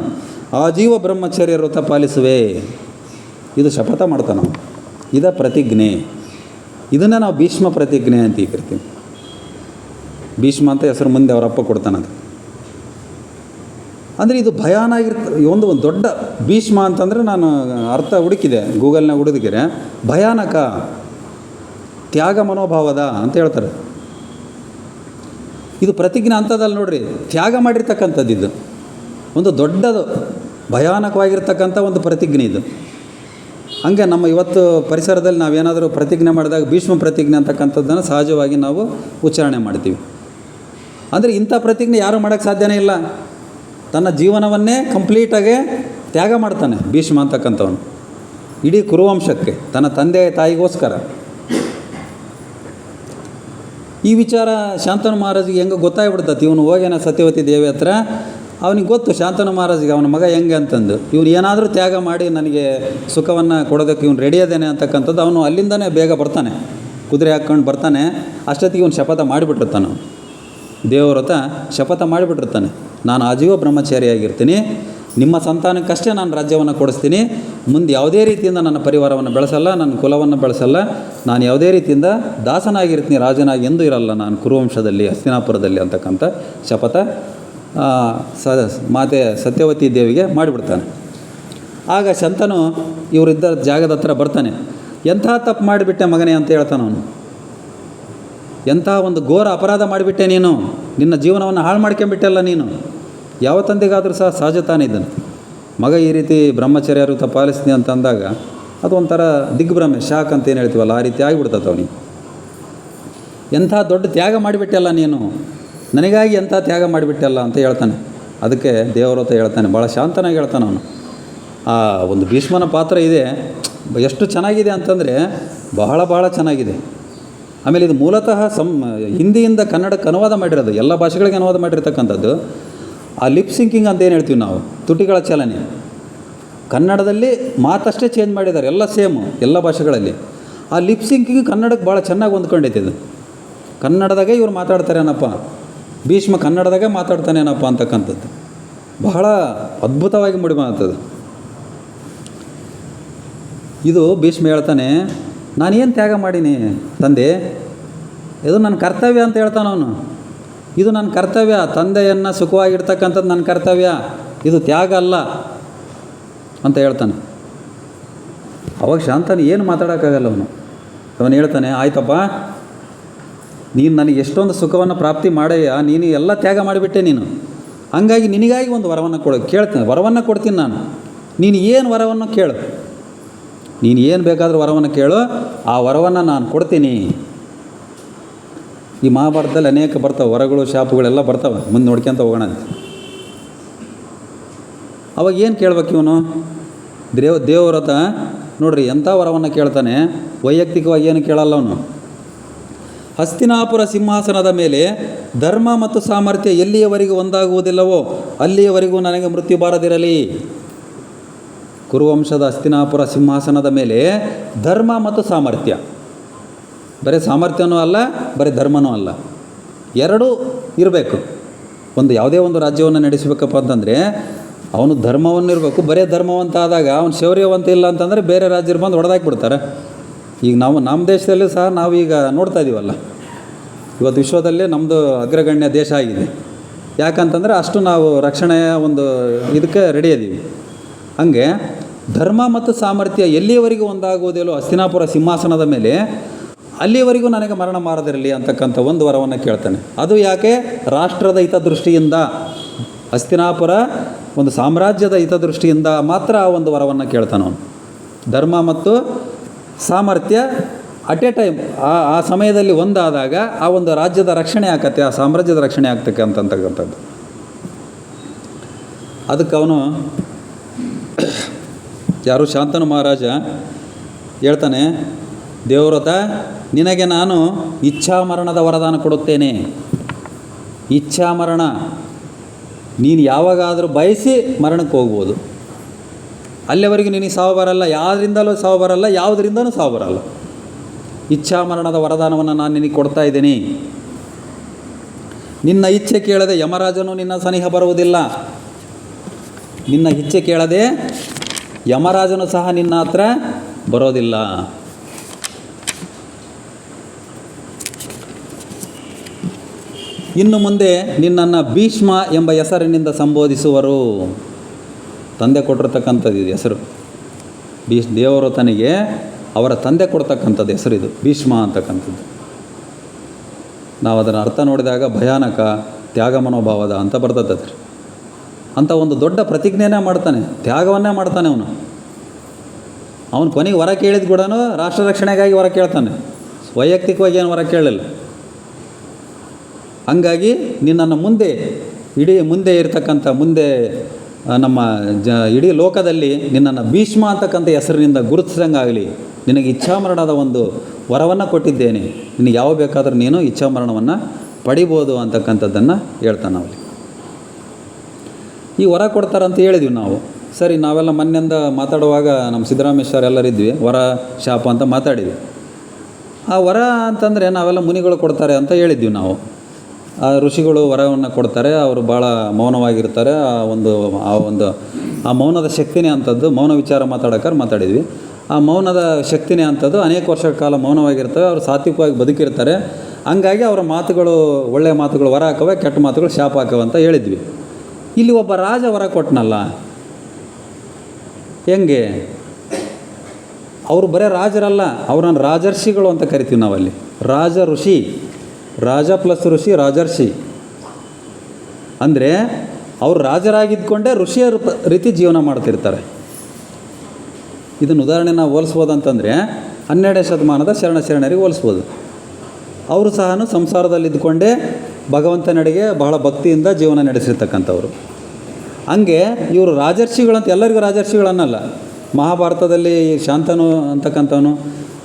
ಆಜೀವ ಬ್ರಹ್ಮಚರ್ಯ ವ್ರತ ಪಾಲಿಸುವೆ. ಇದು ಶಪಥ ಮಾಡ್ತಾನೆ ನಾವು. ಇದ ಪ್ರತಿಜ್ಞೆ. ಇದನ್ನು ನಾವು ಭೀಷ್ಮ ಪ್ರತಿಜ್ಞೆ ಅಂತ ಕರಿತೀವಿ. ಭೀಷ್ಮ ಅಂತ ಹೆಸರು ಮುಂದೆ ಅವರಪ್ಪ ಕೊಡ್ತಾನದು. ಅಂದರೆ ಇದು ಒಂದು ದೊಡ್ಡ ಭೀಷ್ಮ ಅಂತಂದರೆ ನಾನು ಅರ್ಥ ಹುಡುಕಿದೆ, ಗೂಗಲ್ನಾಗ ಹುಡುಕಿದ್ರೆ ಭಯಾನಕ, ತ್ಯಾಗ ಮನೋಭಾವದ ಅಂತ ಹೇಳ್ತಾರೆ. ಇದು ಪ್ರತಿಜ್ಞೆ ಅಂಥದ್ದಲ್ಲಿ ನೋಡ್ರಿ, ತ್ಯಾಗ ಮಾಡಿರ್ತಕ್ಕಂಥದ್ದು. ಇದು ಒಂದು ದೊಡ್ಡದು ಭಯಾನಕವಾಗಿರ್ತಕ್ಕಂಥ ಒಂದು ಪ್ರತಿಜ್ಞೆ ಇದು. ಹಂಗೆ ನಮ್ಮ ಇವತ್ತು ಪರಿಸರದಲ್ಲಿ ನಾವೇನಾದರೂ ಪ್ರತಿಜ್ಞೆ ಮಾಡಿದಾಗ ಭೀಷ್ಮ ಪ್ರತಿಜ್ಞೆ ಅಂತಕ್ಕಂಥದ್ದನ್ನು ಸಹಜವಾಗಿ ನಾವು ಉಚ್ಚಾರಣೆ ಮಾಡ್ತೀವಿ. ಅಂದರೆ ಇಂಥ ಪ್ರತಿಜ್ಞೆ ಯಾರೂ ಮಾಡೋಕ್ಕೆ ಸಾಧ್ಯನೇ ಇಲ್ಲ. ತನ್ನ ಜೀವನವನ್ನೇ ಕಂಪ್ಲೀಟಾಗಿ ತ್ಯಾಗ ಮಾಡ್ತಾನೆ ಭೀಷ್ಮ ಅಂತಕ್ಕಂಥವನು, ಇಡೀ ಕುರುವಂಶಕ್ಕೆ, ತನ್ನ ತಂದೆ ತಾಯಿಗೋಸ್ಕರ. ಈ ವಿಚಾರ ಶಾಂತನು ಮಹಾರಾಜಿಗೆ ಹೆಂಗೆ ಗೊತ್ತಾಗ್ಬಿಡ್ತದೆ. ಇವನು ಹೋಗ್ಯಾನ ಸತ್ಯವತಿ ದೇವಿ ಹತ್ರ, ಅವನಿಗೆ ಗೊತ್ತು ಶಾಂತನು ಮಹಾರಾಜಿಗೆ ಅವನ ಮಗ ಹೆಂಗೆ ಅಂತಂದು. ಇವನು ಏನಾದರೂ ತ್ಯಾಗ ಮಾಡಿ ನನಗೆ ಸುಖವನ್ನು ಕೊಡೋದಕ್ಕೆ ಇವನು ರೆಡಿ ಅದೇನೆ ಅಂತಕ್ಕಂಥದ್ದು. ಅವನು ಅಲ್ಲಿಂದನೇ ಬೇಗ ಬರ್ತಾನೆ, ಕುದುರೆ ಹಾಕ್ಕೊಂಡು ಬರ್ತಾನೆ. ಅಷ್ಟೊತ್ತಿಗೆ ಇವನು ಶಪಥ ಮಾಡಿಬಿಟ್ಟಿರ್ತಾನೆ. ದೇವರ ಹತ್ರ ಶಪಥ ಮಾಡಿಬಿಟ್ಟಿರ್ತಾನೆ, ನಾನು ಆಜೀವ ಬ್ರಹ್ಮಚಾರಿಯಾಗಿರ್ತೀನಿ, ನಿಮ್ಮ ಸಂತಾನಕ್ಕಷ್ಟೇ ನಾನು ರಾಜ್ಯವನ್ನು ಕೊಡಿಸ್ತೀನಿ, ಮುಂದೆ ಯಾವುದೇ ರೀತಿಯಿಂದ ನನ್ನ ಪರಿವಾರವನ್ನು ಬೆಳೆಸಲ್ಲ, ನನ್ನ ಕುಲವನ್ನು ಬೆಳೆಸಲ್ಲ, ನಾನು ಯಾವುದೇ ರೀತಿಯಿಂದ ದಾಸನಾಗಿರ್ತೀನಿ, ರಾಜನಾಗಿ ಎಂದೂ ಇರಲ್ಲ ನಾನು ಕುರುವಂಶದಲ್ಲಿ, ಹಸ್ತಿನಾಪುರದಲ್ಲಿ ಅಂತಕ್ಕಂಥ ಶಪಥ ಮಾತೆ ಸತ್ಯವತಿ ದೇವಿಗೆ ಮಾಡಿಬಿಡ್ತಾನೆ. ಆಗ ಶಂತನು ಇವರಿದ್ದ ಜಾಗದ ಹತ್ರ ಬರ್ತಾನೆ. ಎಂಥ ತಪ್ಪು ಮಾಡಿಬಿಟ್ಟೆ ಮಗನೇ ಅಂತ ಹೇಳ್ತಾನೆ ಅವನು. ಎಂಥ ಒಂದು ಘೋರ ಅಪರಾಧ ಮಾಡಿಬಿಟ್ಟೆ ನೀನು, ನಿನ್ನ ಜೀವನವನ್ನು ಹಾಳು ಮಾಡ್ಕೊಂಬಿಟ್ಟೆಲ್ಲ ನೀನು. ಯಾವ ತಂದೆಗಾದರೂ ಸಹ ಸಹಜ ತಾನೇ ಇದ್ದಾನೆ. ಮಗ ಈ ರೀತಿ ಬ್ರಹ್ಮಚರ್ಯ ವ್ರತ ಪಾಲಿಸ್ತೀನಿ ಅಂತ ಅಂದಾಗ ಅದು ಒಂಥರ ದಿಗ್ಭ್ರಮೆ, ಶಾಕ್ ಅಂತ ಏನು ಹೇಳ್ತೀವಲ್ಲ, ಆ ರೀತಿ ಆಗಿಬಿಡ್ತದೆ ಅವನಿಗೆ. ಎಂಥ ದೊಡ್ಡ ತ್ಯಾಗ ಮಾಡಿಬಿಟ್ಟೆಲ್ಲ ನೀನು, ನನಗಾಗಿ ಎಂಥ ತ್ಯಾಗ ಮಾಡಿಬಿಟ್ಟೆಲ್ಲ ಅಂತ ಹೇಳ್ತಾನೆ. ಅದಕ್ಕೆ ದೇವರ ಹತ್ರ ಹೇಳ್ತಾನೆ, ಭಾಳ ಶಾಂತನಾಗಿ ಹೇಳ್ತಾನೆ ಅವನು. ಆ ಒಂದು ಭೀಷ್ಮನ ಪಾತ್ರ ಇದೆ, ಎಷ್ಟು ಚೆನ್ನಾಗಿದೆ ಅಂತಂದರೆ ಬಹಳ ಚೆನ್ನಾಗಿದೆ. ಆಮೇಲೆ ಇದು ಮೂಲತಃ ಹಿಂದಿಯಿಂದ ಕನ್ನಡಕ್ಕೆ ಅನುವಾದ ಮಾಡಿರೋದು, ಎಲ್ಲ ಭಾಷೆಗಳಿಗೆ ಅನುವಾದ ಮಾಡಿರ್ತಕ್ಕಂಥದ್ದು. ಆ ಲಿಪ್ ಸಿಂಕಿಂಗ್ ಅಂತ ಏನು ಹೇಳ್ತೀವಿ ನಾವು, ತುಟಿಗಳ ಚಲನೆ, ಕನ್ನಡದಲ್ಲಿ ಮಾತಷ್ಟೇ ಚೇಂಜ್ ಮಾಡಿದ್ದಾರೆ, ಎಲ್ಲ ಸೇಮು ಎಲ್ಲ ಭಾಷೆಗಳಲ್ಲಿ. ಆ ಲಿಪ್ ಸಿಂಕಿಂಗ್ ಕನ್ನಡಕ್ಕೆ ಭಾಳ ಚೆನ್ನಾಗಿ ಹೊಂದ್ಕೊಂಡೈತೆ. ಇದು ಕನ್ನಡದಾಗೆ ಇವ್ರು ಮಾತಾಡ್ತಾರೇನಪ್ಪ, ಭೀಷ್ಮ ಕನ್ನಡದಾಗೆ ಮಾತಾಡ್ತಾನೇನಪ್ಪ ಅಂತಕ್ಕಂಥದ್ದು ಬಹಳ ಅದ್ಭುತವಾಗಿ ಮೂಡಿ ಮಾಡ್ತದೆ. ಇದು ಭೀಷ್ಮ ಹೇಳ್ತಾನೆ, ನಾನೇನು ತ್ಯಾಗ ಮಾಡೀನಿ ತಂದೆ, ಇದು ನನ್ನ ಕರ್ತವ್ಯ ಅಂತ ಹೇಳ್ತಾನೆ ಅವನು. ಇದು ನನ್ನ ಕರ್ತವ್ಯ, ತಂದೆಯನ್ನು ಸುಖವಾಗಿರ್ತಕ್ಕಂಥದ್ದು ನನ್ನ ಕರ್ತವ್ಯ, ಇದು ತ್ಯಾಗ ಅಲ್ಲ ಅಂತ ಹೇಳ್ತಾನೆ. ಅವಾಗ ಶಾಂತನು ಏನು ಮಾತಾಡೋಕ್ಕಾಗಲ್ಲ ಅವನು ಹೇಳ್ತಾನೆ, ಆಯ್ತಪ್ಪ, ನೀನು ನನಗೆ ಎಷ್ಟೊಂದು ಸುಖವನ್ನು ಪ್ರಾಪ್ತಿ ಮಾಡಯ್ಯ, ನೀನು ಎಲ್ಲ ತ್ಯಾಗ ಮಾಡಿಬಿಟ್ಟೆ ನೀನು, ಹಂಗಾಗಿ ನಿನಗಾಗಿ ಒಂದು ವರವನ್ನು ಕೇಳ್ತೀನಿ, ವರವನ್ನು ಕೊಡ್ತೀನಿ ನಾನು. ನೀನು ಏನು ವರವನ್ನು ಕೇಳು, ನೀನು ಏನು ಬೇಕಾದರೂ ವರವನ್ನು ಕೇಳು, ಆ ವರವನ್ನು ನಾನು ಕೊಡ್ತೀನಿ. ಈ ಮಹಾಭಾರತದಲ್ಲಿ ಅನೇಕ ಬರ್ತಾವೆ ವರಗಳು, ಶಾಪಗಳೆಲ್ಲ ಬರ್ತಾವೆ, ಮುಂದೆ ನೋಡ್ಕೊಂತ ಹೋಗೋಣ ಅಂತ. ಅವಾಗ ಏನು ಕೇಳ್ಬೇಕು ಇವನು, ದೇವ್ರ ಹತ್ರ ನೋಡ್ರಿ ಎಂಥ ವರವನ್ನು ಕೇಳ್ತಾನೆ. ವೈಯಕ್ತಿಕವಾಗಿ ಏನು ಕೇಳಲ್ಲ ಅವನು. ಹಸ್ತಿನಾಪುರ ಸಿಂಹಾಸನದ ಮೇಲೆ ಧರ್ಮ ಮತ್ತು ಸಾಮರ್ಥ್ಯ ಎಲ್ಲಿಯವರೆಗೂ ಒಂದಾಗುವುದಿಲ್ಲವೋ ಅಲ್ಲಿಯವರೆಗೂ ನನಗೆ ಮೃತ್ಯು ಬಾರದಿರಲಿ. ಕುರುವಂಶದ ಹಸ್ತಿನಾಪುರ ಸಿಂಹಾಸನದ ಮೇಲೆ ಧರ್ಮ ಮತ್ತು ಸಾಮರ್ಥ್ಯ, ಬರೀ ಸಾಮರ್ಥ್ಯನೂ ಅಲ್ಲ, ಬರೀ ಧರ್ಮನೂ ಅಲ್ಲ, ಎರಡೂ ಇರಬೇಕು. ಯಾವುದೇ ಒಂದು ರಾಜ್ಯವನ್ನು ನಡೆಸಬೇಕಪ್ಪ ಅಂತಂದರೆ ಅವನು ಧರ್ಮವನ್ನು ಇರಬೇಕು. ಬರೀ ಧರ್ಮವಂತ ಆದಾಗ ಅವನು ಶೌರ್ಯವಂತ ಇಲ್ಲ ಅಂತಂದರೆ ಬೇರೆ ರಾಜ್ಯರು ಬಂದು ಹೊಡೆದಾಕ್ಬಿಡ್ತಾರೆ. ಈಗ ನಮ್ಮ ದೇಶದಲ್ಲೂ ಸಹ ನಾವು ಈಗ ನೋಡ್ತಾ ಇದ್ದೀವಲ್ಲ, ಇವತ್ತು ವಿಶ್ವದಲ್ಲೇ ನಮ್ಮದು ಅಗ್ರಗಣ್ಯ ದೇಶ ಆಗಿದೆ. ಯಾಕಂತಂದರೆ ಅಷ್ಟು ನಾವು ರಕ್ಷಣೆಯ ಒಂದು ಇದಕ್ಕೆ ರೆಡಿ ಇದ್ದೀವಿ. ಹಾಗೆ ಧರ್ಮ ಮತ್ತು ಸಾಮರ್ಥ್ಯ ಎಲ್ಲಿಯವರೆಗೂ ಒಂದಾಗುವುದಿಲ್ಲೋ ಹಸ್ತಿನಾಪುರ ಸಿಂಹಾಸನದ ಮೇಲೆ ಅಲ್ಲಿಯವರೆಗೂ ನನಗೆ ಮರಣ ಮಾರದಿರಲಿ ಅಂತಕ್ಕಂಥ ಒಂದು ವರವನ್ನು ಕೇಳ್ತಾನೆ. ಅದು ಯಾಕೆ? ರಾಷ್ಟ್ರದ ಹಿತದೃಷ್ಟಿಯಿಂದ, ಹಸ್ತಿನಾಪುರ ಒಂದು ಸಾಮ್ರಾಜ್ಯದ ಹಿತದೃಷ್ಟಿಯಿಂದ ಮಾತ್ರ ಆ ಒಂದು ವರವನ್ನು ಕೇಳ್ತಾನೆ ಅವನು. ಧರ್ಮ ಮತ್ತು ಸಾಮರ್ಥ್ಯ ಅಟ್ ಎ ಟೈಮ್ ಆ ಸಮಯದಲ್ಲಿ ಒಂದಾದಾಗ ಆ ಒಂದು ರಾಜ್ಯದ ರಕ್ಷಣೆ ಆಗತ್ತೆ, ಆ ಸಾಮ್ರಾಜ್ಯದ ರಕ್ಷಣೆ ಆಗ್ತಕ್ಕಂಥದ್ದು. ಅದಕ್ಕೆ ಅವನು ಯಾರು ಶಾಂತನು ಮಹಾರಾಜ ಹೇಳ್ತಾನೆ, ದೇವವ್ರತ ನಿನಗೆ ನಾನು ಇಚ್ಛಾಮರಣದ ವರದಾನ ಕೊಡುತ್ತೇನೆ. ಇಚ್ಛಾಮರಣ, ನೀನು ಯಾವಾಗಾದರೂ ಬಯಸಿ ಮರಣಕ್ಕೆ ಹೋಗ್ಬೋದು. ಅಲ್ಲಿವರೆಗೆ ನಿನಗೆ ಸಾವು ಬರಲ್ಲ, ಯಾವುದರಿಂದಲೂ ಸಾವು ಬರಲ್ಲ, ಯಾವುದರಿಂದನೂ ಸಾವು ಬರಲ್ಲ. ಇಚ್ಛಾಮರಣದ ವರದಾನವನ್ನು ನಾನು ನಿನಗೆ ಕೊಡ್ತಾ ಇದ್ದೀನಿ. ನಿನ್ನ ಇಚ್ಛೆ ಕೇಳದೆ ಯಮರಾಜನು ನಿನ್ನ ಸನಿಹ ಬರುವುದಿಲ್ಲ. ನಿನ್ನ ಇಚ್ಛೆ ಕೇಳದೆ ಯಮರಾಜನು ಸಹ ನಿನ್ನ ಹತ್ರ ಬರೋದಿಲ್ಲ. ಇನ್ನು ಮುಂದೆ ನಿನ್ನನ್ನು ಭೀಷ್ಮ ಎಂಬ ಹೆಸರಿನಿಂದ ಸಂಬೋಧಿಸುವರು. ತಂದೆ ಕೊಟ್ಟಿರ್ತಕ್ಕಂಥದ್ದು ಇದು ಹೆಸರು. ದೇವವ್ರತನಿಗೆ ಅವರ ತಂದೆ ಕೊಡ್ತಕ್ಕಂಥದ್ದು ಹೆಸರಿದು, ಭೀಷ್ಮ ಅಂತಕ್ಕಂಥದ್ದು. ನಾವು ಅದರ ಅರ್ಥ ನೋಡಿದಾಗ ಭಯಾನಕ, ತ್ಯಾಗ ಮನೋಭಾವದ ಅಂತ ಬರ್ತದೆ. ಅಂತ ಒಂದು ದೊಡ್ಡ ಪ್ರತಿಜ್ಞೆನೇ ಮಾಡ್ತಾನೆ, ತ್ಯಾಗವನ್ನೇ ಮಾಡ್ತಾನೆ ಅವನು. ಅವನು ಕೊನೆಗೆ ವರ ಕೇಳಿದ ಕೂಡ ರಾಷ್ಟ್ರ ರಕ್ಷಣೆಗಾಗಿ ವರ ಕೇಳ್ತಾನೆ, ವೈಯಕ್ತಿಕವಾಗಿ ಏನು ವರ ಕೇಳಲಿಲ್ಲ. ಹಂಗಾಗಿ ನಿನ್ನನ್ನು ಮುಂದೆ ಇರತಕ್ಕಂಥ ನಮ್ಮ ಇಡೀ ಲೋಕದಲ್ಲಿ ನಿನ್ನನ್ನು ಭೀಷ್ಮ ಅಂತಕ್ಕಂಥ ಹೆಸರಿನಿಂದ ಗುರುತಿಸಂಗಾಗಲಿ, ನಿನಗೆ ಇಚ್ಛಾಮರಣದ ಒಂದು ವರವನ್ನು ಕೊಟ್ಟಿದ್ದೇನೆ, ನಿನಗೆ ಯಾವ ಬೇಕಾದರೂ ನೀನು ಇಚ್ಛಾಮರಣವನ್ನು ಪಡಿಬೋದು ಅಂತಕ್ಕಂಥದ್ದನ್ನು ಹೇಳ್ತಾನೆ ಅವಲ್ಲಿ. ಈ ವರ ಕೊಡ್ತಾರಂತ ಹೇಳಿದ್ವಿ ನಾವು. ಸರಿ, ನಾವೆಲ್ಲ ಮೊನ್ನೆಯಿಂದ ಮಾತಾಡುವಾಗ ನಮ್ಮ ಸಿದ್ದರಾಮೇಶ್ವರ ಎಲ್ಲರಿದ್ವಿ, ವರ ಶಾಪ ಅಂತ ಮಾತಾಡಿದ್ವಿ. ಆ ವರ ಅಂತಂದರೆ ನಾವೆಲ್ಲ ಮುನಿಗಳು ಕೊಡ್ತಾರೆ ಅಂತ ಹೇಳಿದ್ವಿ ನಾವು. ಆ ಋಷಿಗಳು ವರವನ್ನು ಕೊಡ್ತಾರೆ, ಅವರು ಭಾಳ ಮೌನವಾಗಿರ್ತಾರೆ. ಆ ಮೌನದ ಶಕ್ತಿನೇ ಅಂಥದ್ದು. ಮೌನ ವಿಚಾರ ಮಾತಾಡಿದ್ವಿ. ಆ ಮೌನದ ಶಕ್ತಿನೇ ಅಂಥದ್ದು. ಅನೇಕ ವರ್ಷಗಳ ಕಾಲ ಮೌನವಾಗಿರ್ತವೆ, ಅವರು ಸಾತ್ವಿಕವಾಗಿ ಬದುಕಿರ್ತಾರೆ. ಹಂಗಾಗಿ ಅವರ ಮಾತುಗಳು ಒಳ್ಳೆಯ ಮಾತುಗಳು ವರ ಹಾಕವೆ, ಕೆಟ್ಟ ಮಾತುಗಳು ಶಾಪ ಹಾಕವೆ ಅಂತ ಹೇಳಿದ್ವಿ. ಇಲ್ಲಿ ಒಬ್ಬ ರಾಜ ವರ ಕೊಟ್ಟನಲ್ಲ, ಹೆಂಗೆ? ಅವರು ಬರೀ ರಾಜರಲ್ಲ, ಅವ್ರನ್ನ ರಾಜರ್ಷಿಗಳು ಅಂತ ಕರಿತೀವಿ ನಾವಲ್ಲಿ. ರಾಜ ಋಷಿ, ರಾಜ ಪ್ಲಸ್ ಋಷಿ, ರಾಜರ್ಷಿ ಅಂದರೆ ಅವರು ರಾಜರಾಗಿದ್ದುಕೊಂಡೇ ಋಷಿಯ ರೀತಿ ಜೀವನ ಮಾಡ್ತಿರ್ತಾರೆ. ಇದನ್ನು ಉದಾಹರಣೆ ನಾವು ಹೋಲಿಸ್ಬೋದು ಅಂತಂದರೆ 12ನೇ ಶತಮಾನದ ಶರಣರಿಗೆ ಹೋಲಿಸ್ಬೋದು. ಅವರು ಸಹ ಸಂಸಾರದಲ್ಲಿದ್ದುಕೊಂಡೇ ಭಗವಂತನಡೆಗೆ ಬಹಳ ಭಕ್ತಿಯಿಂದ ಜೀವನ ನಡೆಸಿರ್ತಕ್ಕಂಥವ್ರು. ಹಂಗೆ ಇವರು ರಾಜರ್ಷಿಗಳಂತ ಎಲ್ಲರಿಗೂ ರಾಜರ್ಷಿಗಳನ್ನಲ್ಲ. ಮಹಾಭಾರತದಲ್ಲಿ ಶಾಂತನು ಅಂತಕ್ಕಂಥವನು,